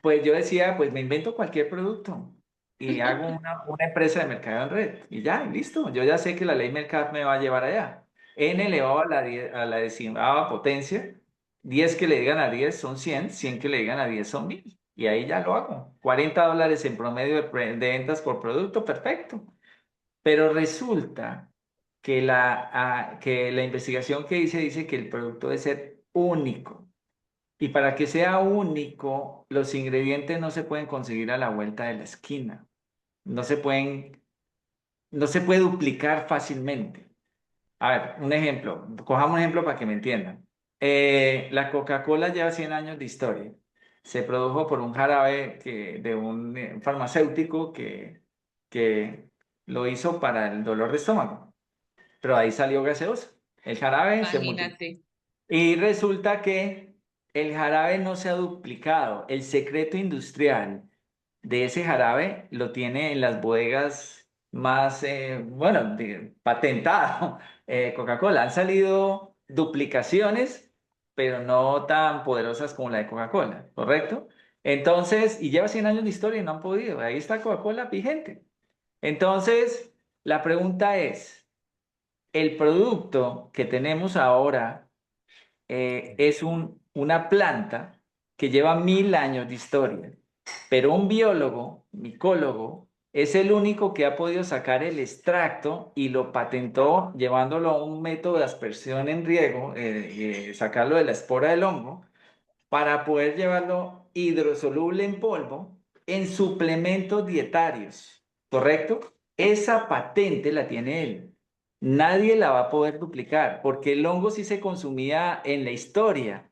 pues yo decía, pues me invento cualquier producto y hago una empresa de mercado en red y ya, y listo. Yo ya sé que la ley Mercado me va a llevar allá. N elevado a a la decimada potencia, 10 que le digan a 10 son 100, 100 que le digan a 10 son 1000. Y ahí ya lo hago. $40 en promedio de ventas por producto, perfecto. Pero resulta que que la investigación que hice dice que el producto debe ser único. Y para que sea único, los ingredientes no se pueden conseguir a la vuelta de la esquina. No se pueden, no se puede duplicar fácilmente. A ver, un ejemplo. Cojamos un ejemplo para que me entiendan. La Coca-Cola lleva 100 años de historia. Se produjo por un jarabe de un farmacéutico que lo hizo para el dolor de estómago. Pero ahí salió gaseoso. El jarabe se multiplicó. Imagínate. Y resulta que el jarabe no se ha duplicado. El secreto industrial de ese jarabe lo tiene en las bodegas más, bueno, patentado. Coca-Cola. Han salido duplicaciones, pero no tan poderosas como la de Coca-Cola, ¿correcto? Entonces, y lleva 100 años de historia y no han podido. Ahí está Coca-Cola vigente. Entonces, la pregunta es, ¿el producto que tenemos ahora es una planta que lleva 1000 años de historia, pero un biólogo, micólogo, es el único que ha podido sacar el extracto y lo patentó llevándolo a un método de aspersión en riego, sacarlo de la espora del hongo, para poder llevarlo hidrosoluble en polvo en suplementos dietarios, ¿correcto? Esa patente la tiene él. Nadie la va a poder duplicar porque el hongo sí se consumía en la historia.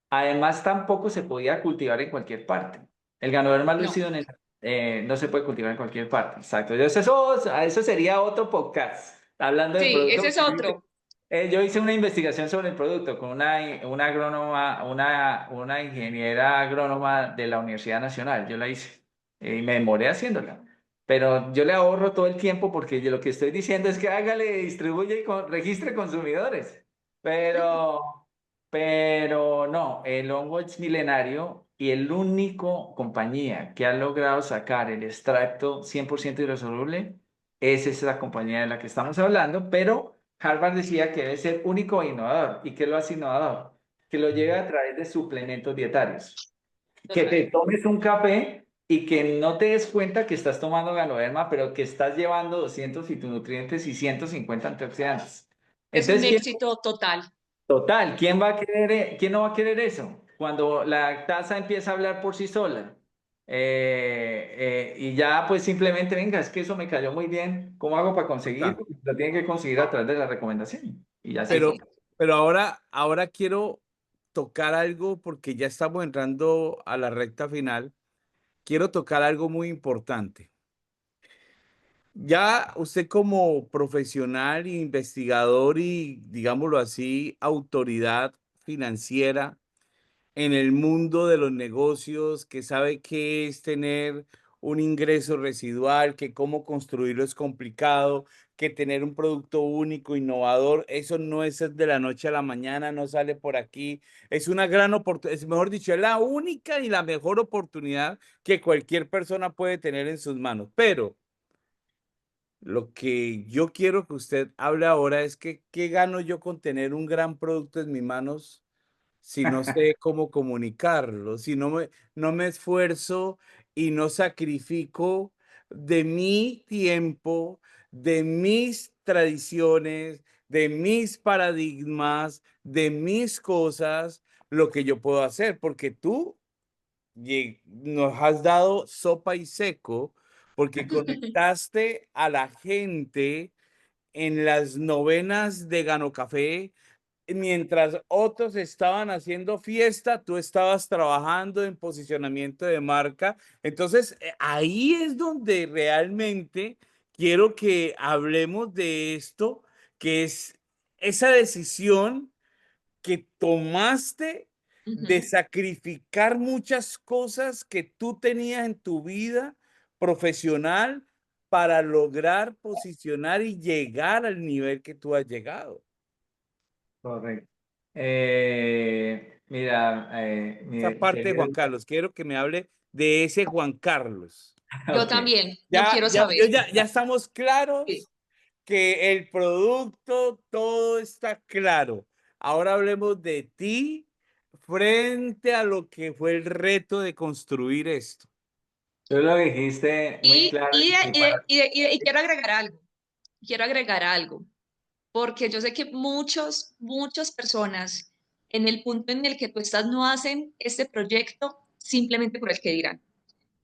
Además, tampoco se podía cultivar en cualquier parte. El ganoderma No. lucidum no se puede cultivar en cualquier parte. Exacto. Entonces, eso sería otro podcast hablando del Sí, producto. ese es otro. Yo hice una investigación sobre el producto con una agrónoma, una ingeniera agrónoma de la Universidad Nacional. Yo la hice y me demoré haciéndola. Pero yo le ahorro todo el tiempo porque yo lo que estoy diciendo es que hágale, distribuye y registre consumidores. Pero, pero no, el hongo es milenario y el único compañía que ha logrado sacar el extracto 100% hidrosoluble es esa compañía de la que estamos hablando, pero Harvard decía que debe ser único e innovador. ¿Y qué lo hace innovador? Que lo lleve a través de suplementos dietarios. Que Total. te tomes un café y que no te des cuenta que estás tomando ganoderma, pero que estás llevando 200 fitonutrientes y 150 antioxidantes. Es un Entonces, éxito total. total, ¿quién va a querer, quién no va a querer eso? Cuando la tasa empieza a hablar por sí sola. Y ya pues simplemente, venga, es que eso me cayó muy bien. ¿Cómo hago para conseguir? Total. Lo tienen que conseguir a través de la recomendación. Y ya se Pero, fue. pero ahora quiero tocar algo porque ya estamos entrando a la recta final. Quiero tocar algo muy importante. Ya usted como profesional, investigador y, digámoslo así, autoridad financiera en el mundo de los negocios, que sabe qué es tener un ingreso residual, que cómo construirlo es complicado, que tener un producto único, innovador, eso no es de la noche a la mañana, no sale por aquí. Es una gran oportunidad, es mejor dicho, es la única y la mejor oportunidad que cualquier persona puede tener en sus manos. Pero lo que yo quiero que usted hable ahora es que, ¿qué gano yo con tener un gran producto en mis manos si no sé cómo comunicarlo, si no me esfuerzo y no sacrifico de mi tiempo, de mis tradiciones, de mis paradigmas, de mis cosas, lo que yo puedo hacer? Porque tú nos has dado sopa y seco, porque conectaste a la gente en las novenas de Gano Café mientras otros estaban haciendo fiesta, tú estabas trabajando en posicionamiento de marca. Entonces, ahí es donde realmente quiero que hablemos de esto, que es esa decisión que tomaste de Ujú. sacrificar muchas cosas que tú tenías en tu vida profesional para lograr posicionar y llegar al nivel que tú has llegado. Correcto. Mira, Esa mi parte de querido, Juan Carlos, quiero que me hable de ese Juan Carlos. Yo ok. también, yo Ya, quiero ya, saber. ya estamos Sí. claros que el producto, todo está claro. Ahora hablemos de ti frente a lo que fue el reto de construir esto. Tú lo dijiste muy Y, claro y, y y, para... y quiero agregar algo, porque yo sé que muchas personas en el punto en el que tú estás no hacen este proyecto simplemente por el que dirán,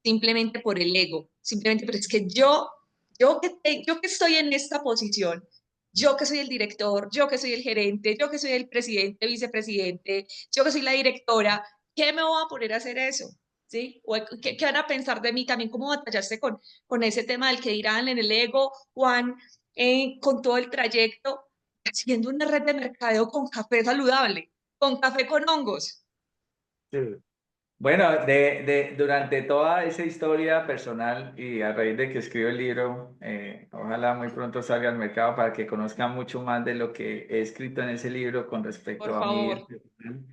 simplemente por el ego, simplemente, pero es que yo que estoy en esta posición, yo que soy el director, yo que soy el gerente, yo que soy el presidente, vicepresidente, yo que soy la directora, ¿qué me voy a poner a hacer eso? ¿Sí? ¿O qué van a pensar de mí? También cómo batallaste con ese tema del que dirán en el ego, Juan, con todo el trayecto, haciendo una red de mercadeo con café saludable, con café con hongos. Sí. Bueno, durante toda esa historia personal y a raíz de que escribo el libro, ojalá muy pronto salga al mercado para que conozcan mucho más de lo que he escrito en ese libro con Por respecto a mi vida favor, personal.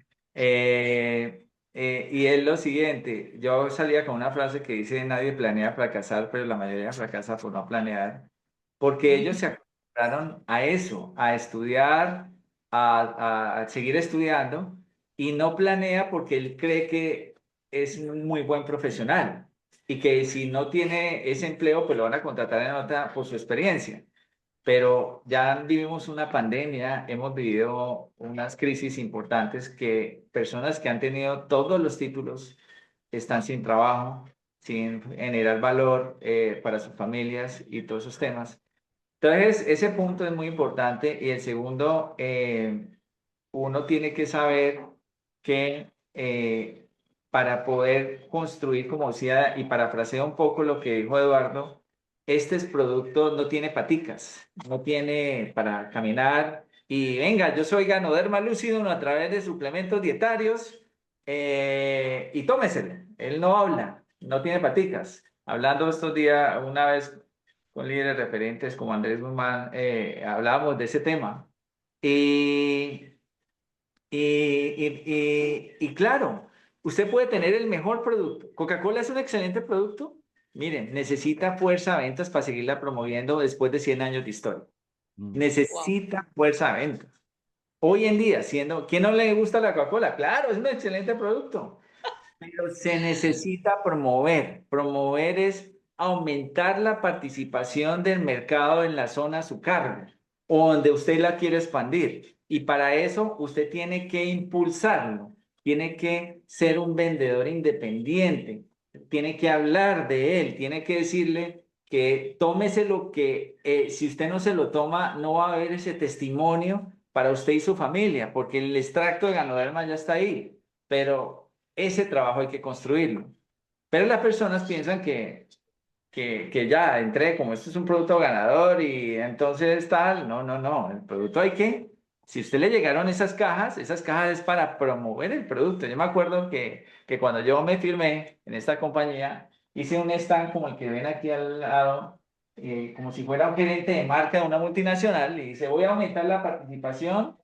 Y es lo siguiente, yo salía con una frase que dice, nadie planea fracasar, pero la mayoría fracasa por no planear, porque ellos se acostumbraron a eso, a estudiar, a seguir estudiando y no planea porque él cree que es un muy buen profesional y que si no tiene ese empleo, pues lo van a contratar en otra por su experiencia. Pero ya vivimos una pandemia, hemos vivido unas crisis importantes que personas que han tenido todos los títulos están sin trabajo, sin generar valor para sus familias y todos esos temas. Entonces, ese punto es muy importante. Y el segundo, uno tiene que saber que para poder construir, como decía, y parafraseo un poco lo que dijo Eduardo, este es producto no tiene paticas, no tiene para caminar. Y venga, yo soy Ganoderma Lúcido a través de suplementos dietarios y tómeselo. Él no habla, no tiene paticas. Hablando estos días, una vez con líderes referentes como Andrés Guzmán, hablábamos de ese tema. Y y claro, usted puede tener el mejor producto. Coca-Cola es un excelente producto. Miren, necesita fuerza de ventas para seguirla promoviendo después de 100 años de historia. Mm. wow. Necesita fuerza de ventas. Hoy en día, siendo, ¿quién no le gusta la Coca-Cola? Claro, es un excelente producto, pero se necesita promover. Promover es aumentar la participación del mercado en la zona a su cargo o donde usted la quiere expandir. Y para eso usted tiene que impulsarlo, tiene que ser un vendedor independiente, tiene que hablar de él, tiene que decirle que tómese lo que, si usted no se lo toma, no va a haber ese testimonio para usted y su familia, porque el extracto de Ganoderma ya está ahí. Pero ese trabajo hay que construirlo. Pero las personas piensan que ya entré, como esto es un producto ganador y entonces tal, no, no, no, el producto hay que, si a usted le llegaron esas cajas es para promover el producto. Yo me acuerdo que cuando yo me firmé en esta compañía, hice un stand como el que ven aquí al lado, como si fuera un gerente de marca de una multinacional, y dice, voy a aumentar la participación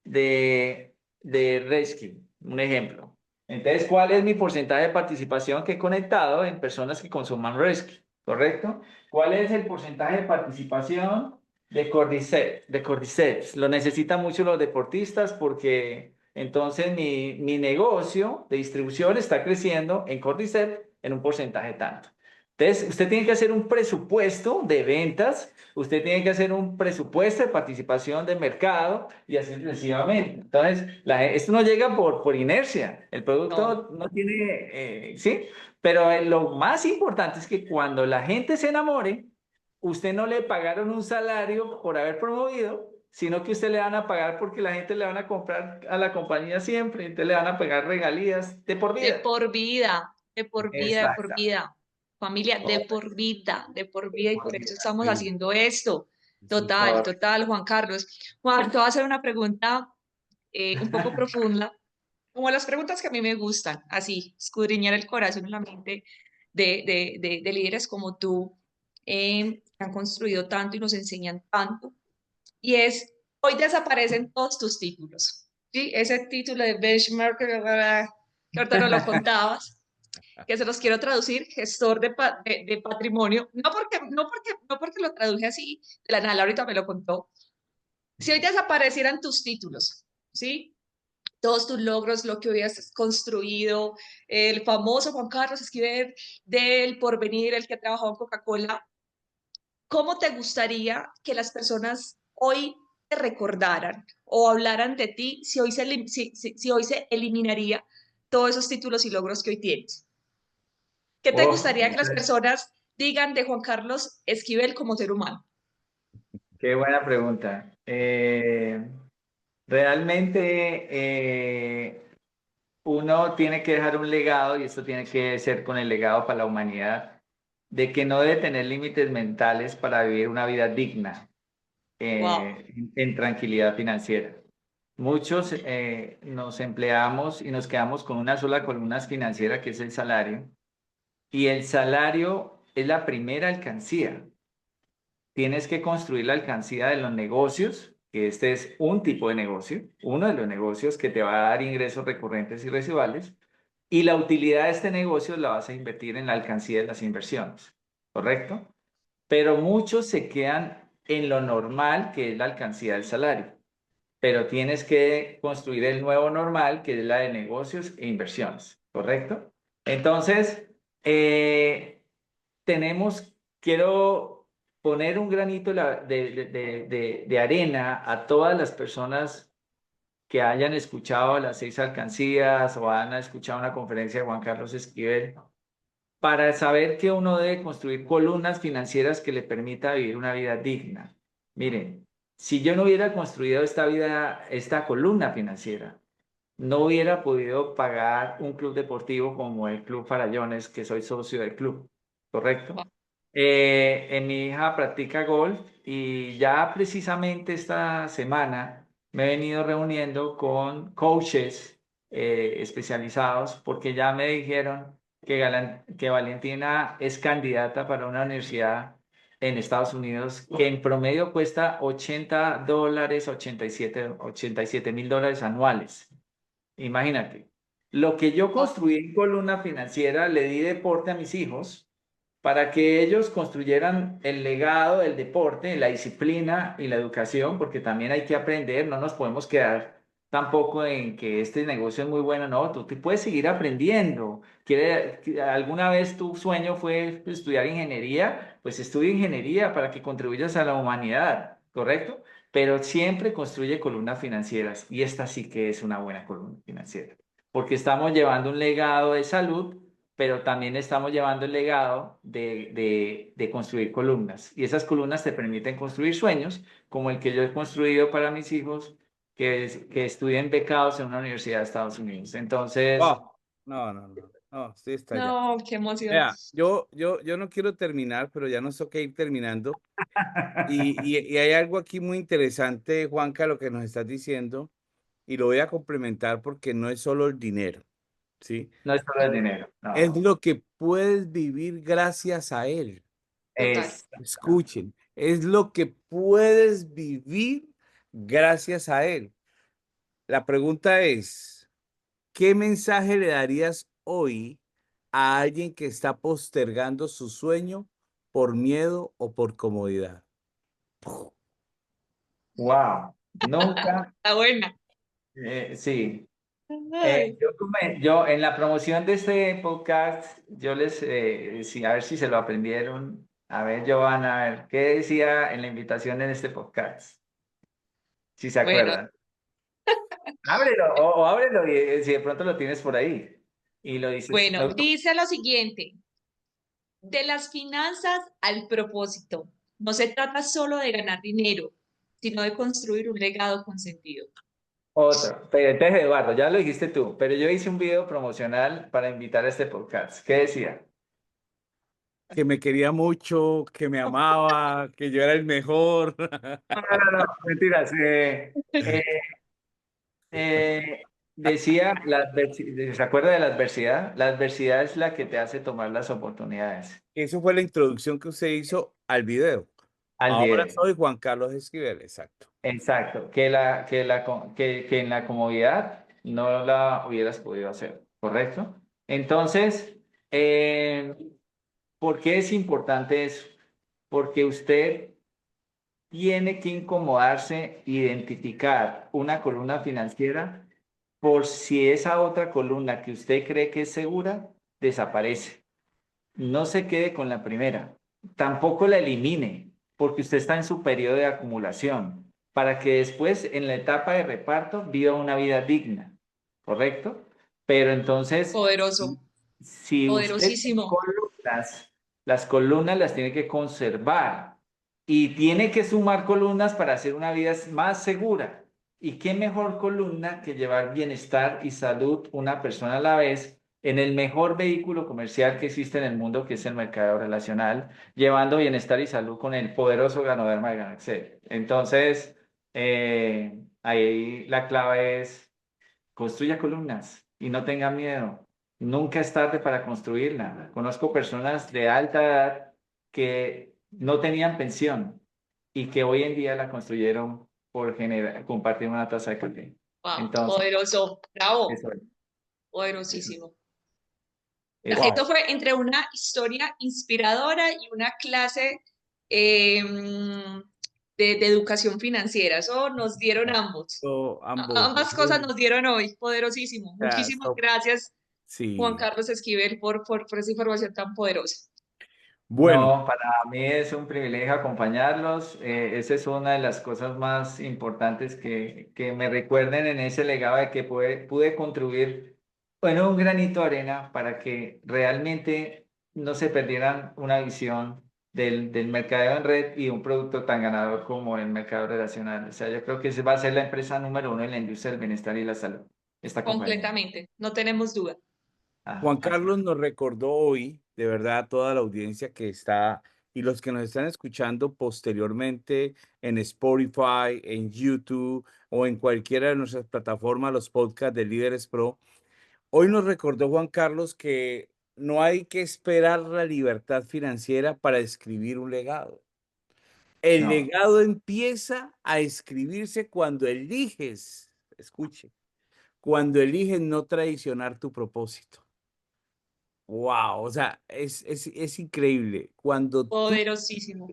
de Rescue, un ejemplo. Entonces, ¿cuál es mi porcentaje de participación que he conectado en personas que consuman Rescue? ¿Correcto? ¿Cuál es el porcentaje de participación de Cordyceps? De Cordyceps. Lo necesitan mucho los deportistas porque entonces mi negocio de distribución está creciendo en Cordyceps en un porcentaje tanto. Entonces, usted tiene que hacer un presupuesto de ventas, usted tiene que hacer un presupuesto de participación de mercado y así sucesivamente. Entonces, esto no llega por inercia. El No, producto no tiene, ¿sí? Pero lo más importante es que cuando la gente se enamore, usted no le pagaron un salario por haber promovido, sino que usted le van a pagar porque la gente le van a comprar a la compañía siempre, entonces le van a pagar regalías de por De vida. por vida, de por vida, de por Exactamente. vida. Familia, de por vida, y Por por eso vida. estamos Sí, haciendo esto. sí, Total, total, Juan Carlos. Juan, te voy a hacer una pregunta un poco profunda, como las preguntas que a mí me gustan, así, escudriñar el corazón y la mente de líderes como tú, que han construido tanto y nos enseñan tanto. Y es, hoy desaparecen todos tus títulos, ¿sí? Ese título de benchmark, que ahorita no lo contabas, que se los quiero traducir, gestor de patrimonio, no porque lo traduje así, de la nada, ahorita me lo contó. Si hoy desaparecieran tus títulos, ¿sí? Todos tus logros, lo que hubieras construido, el famoso Juan Carlos Esquivel del Porvenir, el que ha trabajado en Coca-Cola, ¿cómo te gustaría que las personas hoy te recordaran o hablaran de ti si hoy si hoy se eliminaría todos esos títulos y logros que hoy tienes? ¿Qué te Oh, gustaría que las personas digan de Juan Carlos Esquivel como ser humano? qué buena pregunta. Realmente uno tiene que dejar un legado, y esto tiene que ser con el legado para la humanidad, de que no debe tener límites mentales para vivir una vida digna, Wow. en tranquilidad financiera. Muchos nos empleamos y nos quedamos con una sola columna financiera, que es el salario, y el salario es la primera alcancía. Tienes que construir la alcancía de los negocios, que este es un tipo de negocio, uno de los negocios que te va a dar ingresos recurrentes y residuales, y la utilidad de este negocio la vas a invertir en la alcancía de las inversiones, ¿correcto? Pero muchos se quedan en lo normal, que es la alcancía del salario, pero tienes que construir el nuevo normal, que es la de negocios e inversiones, ¿correcto? Entonces, quiero poner un granito de arena a todas las personas que hayan escuchado las 6 alcancías o han escuchado una conferencia de Juan Carlos Esquivel, para saber que uno debe construir columnas financieras que le permita vivir una vida digna. Miren, si yo no hubiera construido esta vida, esta columna financiera, no hubiera podido pagar un club deportivo como el Club Farallones, que soy socio del club, ¿correcto? Mi hija practica golf y ya precisamente esta semana me he venido reuniendo con coaches especializados, porque ya me dijeron que Valentina es candidata para una universidad en Estados Unidos que en promedio cuesta $80, 87.000 dólares anuales. Imagínate, lo que yo construí en columna financiera le di deporte a mis hijos para que ellos construyeran el legado del deporte, la disciplina y la educación, porque también hay que aprender, no nos podemos quedar tampoco en que este negocio es muy bueno, no, tú te puedes seguir aprendiendo. ¿Alguna vez tu sueño fue estudiar ingeniería? Pues estudia ingeniería para que contribuyas a la humanidad, ¿correcto? Pero siempre construye columnas financieras, y esta sí que es una buena columna financiera, porque estamos llevando un legado de salud, pero también estamos llevando el legado de construir columnas. Y esas columnas te permiten construir sueños, como el que yo he construido para mis hijos, que estudien becados en una universidad de Estados Unidos. Entonces, wow. No, no, no, no, sí está ya. No, qué emoción. Vea, yo no quiero terminar, pero ya nos toca ir terminando. Y hay algo aquí muy interesante, Juanca, lo que nos estás diciendo, y lo voy a complementar porque no es solo el dinero, ¿sí? no es solo el dinero, Es no, lo que puedes vivir gracias a él. Total. es, Escuchen, es lo que puedes vivir gracias a él. La pregunta es, ¿qué mensaje le darías hoy a alguien que está postergando su sueño por miedo o por comodidad? wow, nunca, Está buena. sí. Ay. Yo en la promoción de este podcast, yo les, sí, a ver si se lo aprendieron. A ver, Giovanna, a ver, ¿qué decía en la invitación en este podcast? Si se Bueno, acuerdan. Ábrelo, o ábrelo, y si de pronto lo tienes por ahí. Y lo dices. bueno, dice lo siguiente, de las finanzas al propósito. No se trata solo de ganar dinero, sino de construir un legado con sentido. Otro. Pero entonces, Eduardo, ya lo dijiste tú, pero yo hice un video promocional para invitar a este podcast. ¿Qué decía? Que me quería mucho, que me amaba, que yo era el mejor. No, no, no, no, mentiras. Eh, decía, ¿se acuerda de la adversidad? La adversidad es la que te hace tomar las oportunidades. Eso fue la introducción que usted hizo al video. Al Ahora video. soy Juan Carlos Esquivel, exacto. Exacto. Que en la comodidad no la hubieras podido hacer, ¿correcto? Entonces, eh, ¿por qué es importante eso? Porque usted tiene que incomodarse, identificar una columna financiera por si esa otra columna que usted cree que es segura desaparece. No se quede con la primera. Tampoco la elimine, porque usted está en su periodo de acumulación, para que después en la etapa de reparto viva una vida digna, ¿correcto? Pero entonces, Poderoso, si usted tiene poderosísimo. columnas, las columnas las tiene que conservar y tiene que sumar columnas para hacer una vida más segura. ¿Y qué mejor columna que llevar bienestar y salud una persona a la vez en el mejor vehículo comercial que existe en el mundo, que es el mercado relacional, llevando bienestar y salud con el poderoso Ganoderma de Ganaxel? Entonces, ahí la clave es: construya columnas y no tenga miedo. Nunca es tarde para construirla. Conozco personas de alta edad que no tenían pensión y que hoy en día la construyeron por compartir una taza de café. Wow, Entonces, poderoso, bravo, eso, eso, poderosísimo. eso. Esto Wow. fue entre una historia inspiradora y una clase eh, de educación financiera. Eso nos dieron ambos. Ambos. Ambas cosas nos dieron hoy. Poderosísimo. Muchísimas gracias, Juan Sí. Carlos Esquivel, por esa información tan poderosa. Bueno, No, para mí es un privilegio acompañarlos. Esa es una de las cosas más importantes que me recuerden en ese legado de que pude contribuir, bueno, un granito de arena para que realmente no se perdieran una visión del mercadeo en red y un producto tan ganador como el mercado relacional. O sea, yo creo que esa va a ser la empresa número uno en la industria del bienestar y la salud, esta compañía. Completamente. No tenemos duda. Juan Así Carlos nos recordó hoy, de verdad, a toda la audiencia que está y los que nos están escuchando posteriormente en Spotify, en YouTube o en cualquiera de nuestras plataformas, los podcasts de Líderes Pro. Hoy nos recordó Juan Carlos que no hay que esperar la libertad financiera para escribir un legado. El no. legado empieza a escribirse cuando eliges, escuche, cuando eliges no traicionar tu propósito. Wow, o sea, es increíble. Cuando tú Poderosísimo.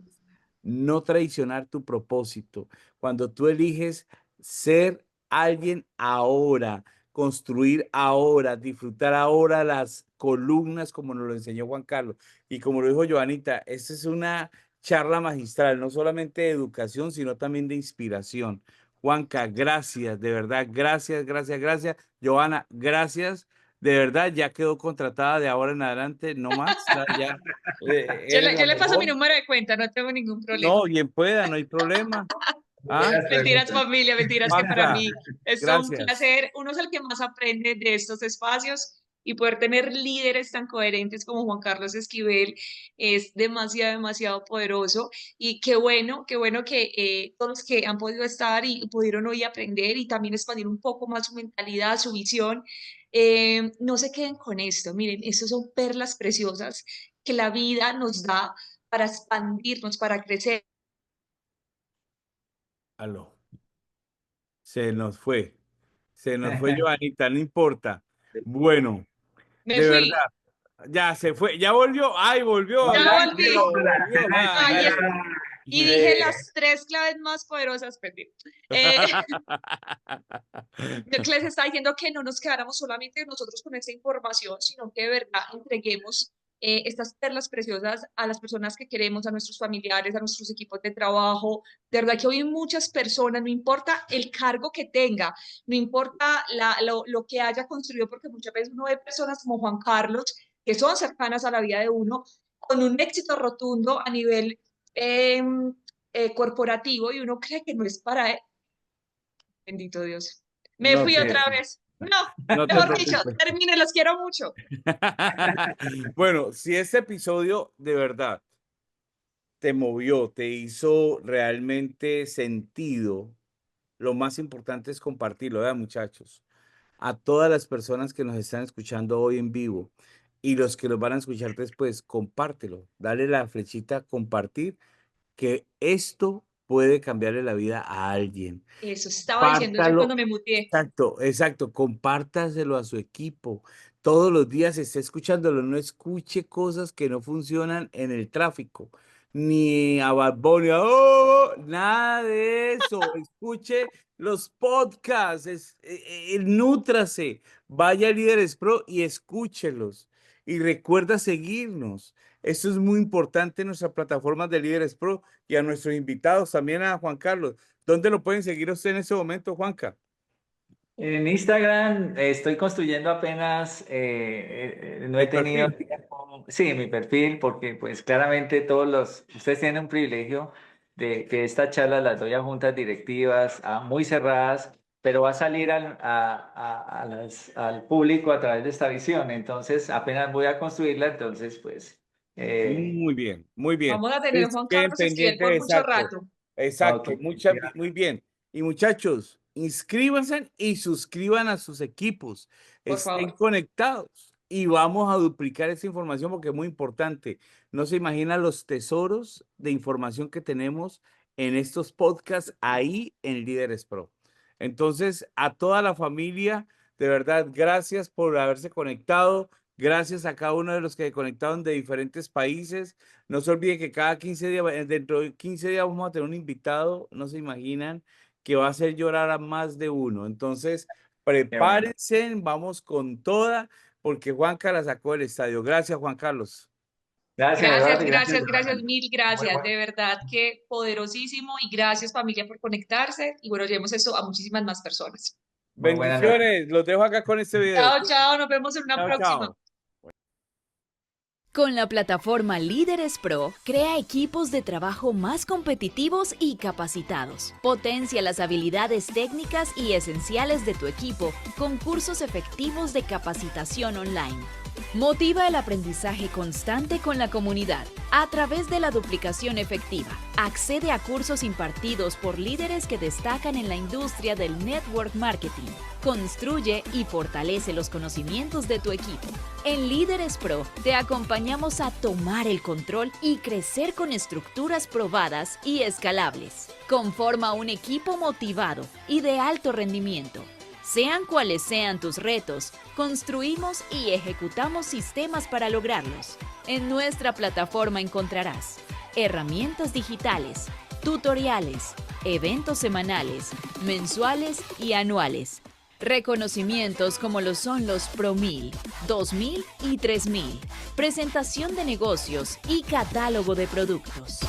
no traicionar tu propósito, cuando tú eliges ser alguien ahora, construir ahora, disfrutar ahora las columnas como nos lo enseñó Juan Carlos y como lo dijo Joanita, esta es una charla magistral, no solamente de educación, sino también de inspiración. Juanca, gracias, de verdad, gracias, gracias, gracias. Joana, gracias. De verdad, ya quedó contratada de ahora en adelante, no más, ya, eres Yo la le paso mi mejor. número de cuenta, no tengo ningún problema. No, bien pueda, no hay problema. Ah, Buenas Mentiras, preguntas. familia, mentiras que para Juanca, mí es un gracias. placer. Uno es el que más aprende de estos espacios y poder tener líderes tan coherentes como Juan Carlos Esquivel es demasiado, demasiado poderoso. Y qué bueno que todos los que han podido estar y pudieron hoy aprender y también expandir un poco más su mentalidad, su visión, no se queden con esto. Miren, estos son perlas preciosas que la vida nos da para expandirnos, para crecer. Aló, se nos fue. Se nos fue Joanita, no importa. Bueno, Me de verdad, fui, ya se fue, ya volvió. Ay, volvió, ya Dios volví. mío, Dios, Ay, ay, y ay. dije las tres claves más poderosas, perdí. Eh, yo que les estaba diciendo que no nos quedáramos solamente nosotros con esta información, sino que de verdad entreguemos estas perlas preciosas a las personas que queremos, a nuestros familiares, a nuestros equipos de trabajo. De verdad que hoy muchas personas, no importa el cargo que tenga, no importa lo que haya construido, porque muchas veces uno ve personas como Juan Carlos, que son cercanas a la vida de uno, con un éxito rotundo a nivel corporativo y uno cree que no es para él. Bendito Dios. Me No fui te, otra vez. No, no te mejor dicho, preocupes. termine, los quiero mucho. Bueno, si este episodio de verdad te movió, te hizo realmente sentido, lo más importante es compartirlo, ¿verdad, muchachos? A todas las personas que nos están escuchando hoy en vivo y los que los van a escuchar después, compártelo, dale la flechita compartir, que esto puede cambiarle la vida a alguien. Eso estaba diciendo yo Compártalo. cuando me muteé. Exacto, exacto. Compártaselo a su equipo. Todos los días esté escuchándolo. No escuche cosas que no funcionan en el tráfico. Ni a Bad Bunny, "Oh", nada de eso. Escuche los podcasts, nútrase. Vaya a Líderes Pro y escúchelos. Y recuerda seguirnos. Esto es muy importante en nuestras plataformas de Líderes Pro y a nuestros invitados, también a Juan Carlos. ¿Dónde lo pueden seguir usted en ese momento, Juanca? En Instagram estoy construyendo apenas, no he El tenido perfil. tiempo, sí, mi perfil, porque pues claramente ustedes tienen un privilegio de que estas charlas las doy a juntas directivas, muy cerradas, pero va a salir al público a través de esta visión, entonces apenas voy a construirla, entonces pues, eh, Muy bien, muy bien. Vamos a tener Entonces, Juan queden Carlos Esquivel pendientes, por mucho exacto, rato. ok, exacto, muy bien. Y muchachos, inscríbanse y suscriban a sus equipos, Por estén favor. conectados y vamos a duplicar esa información porque es muy importante. No se imaginan los tesoros de información que tenemos en estos podcasts ahí en Líderes Pro. Entonces, a toda la familia, de verdad, gracias por haberse conectado. Gracias a cada uno de los que se conectaron de diferentes países. No se olvide que cada 15 días, dentro de 15 días vamos a tener un invitado, no se imaginan, que va a hacer llorar a más de uno. Entonces, qué bueno. prepárense, vamos con toda, porque Juanca la sacó del estadio. Gracias, Juan Carlos. Gracias, Gracias, Eduardo, y gracias, gracias, gracias, Johanna. mil Muy gracias. bueno. De verdad que poderosísimo y gracias familia por conectarse. Y bueno, llevemos esto a muchísimas más personas. Muy buena noche. Bendiciones, los dejo acá con este video. Chao, chao, nos vemos en una Chao, próxima. chao. Con la plataforma Líderes Pro, crea equipos de trabajo más competitivos y capacitados. Potencia las habilidades técnicas y esenciales de tu equipo con cursos efectivos de capacitación online. Motiva el aprendizaje constante con la comunidad a través de la duplicación efectiva. Accede a cursos impartidos por líderes que destacan en la industria del network marketing. Construye y fortalece los conocimientos de tu equipo. En Líderes Pro te acompañamos a tomar el control y crecer con estructuras probadas y escalables. Conforma un equipo motivado y de alto rendimiento. Sean cuales sean tus retos, construimos y ejecutamos sistemas para lograrlos. En nuestra plataforma encontrarás herramientas digitales, tutoriales, eventos semanales, mensuales y anuales. Reconocimientos como lo son los Pro 1000, 2000 y 3000. Presentación de negocios y catálogo de productos.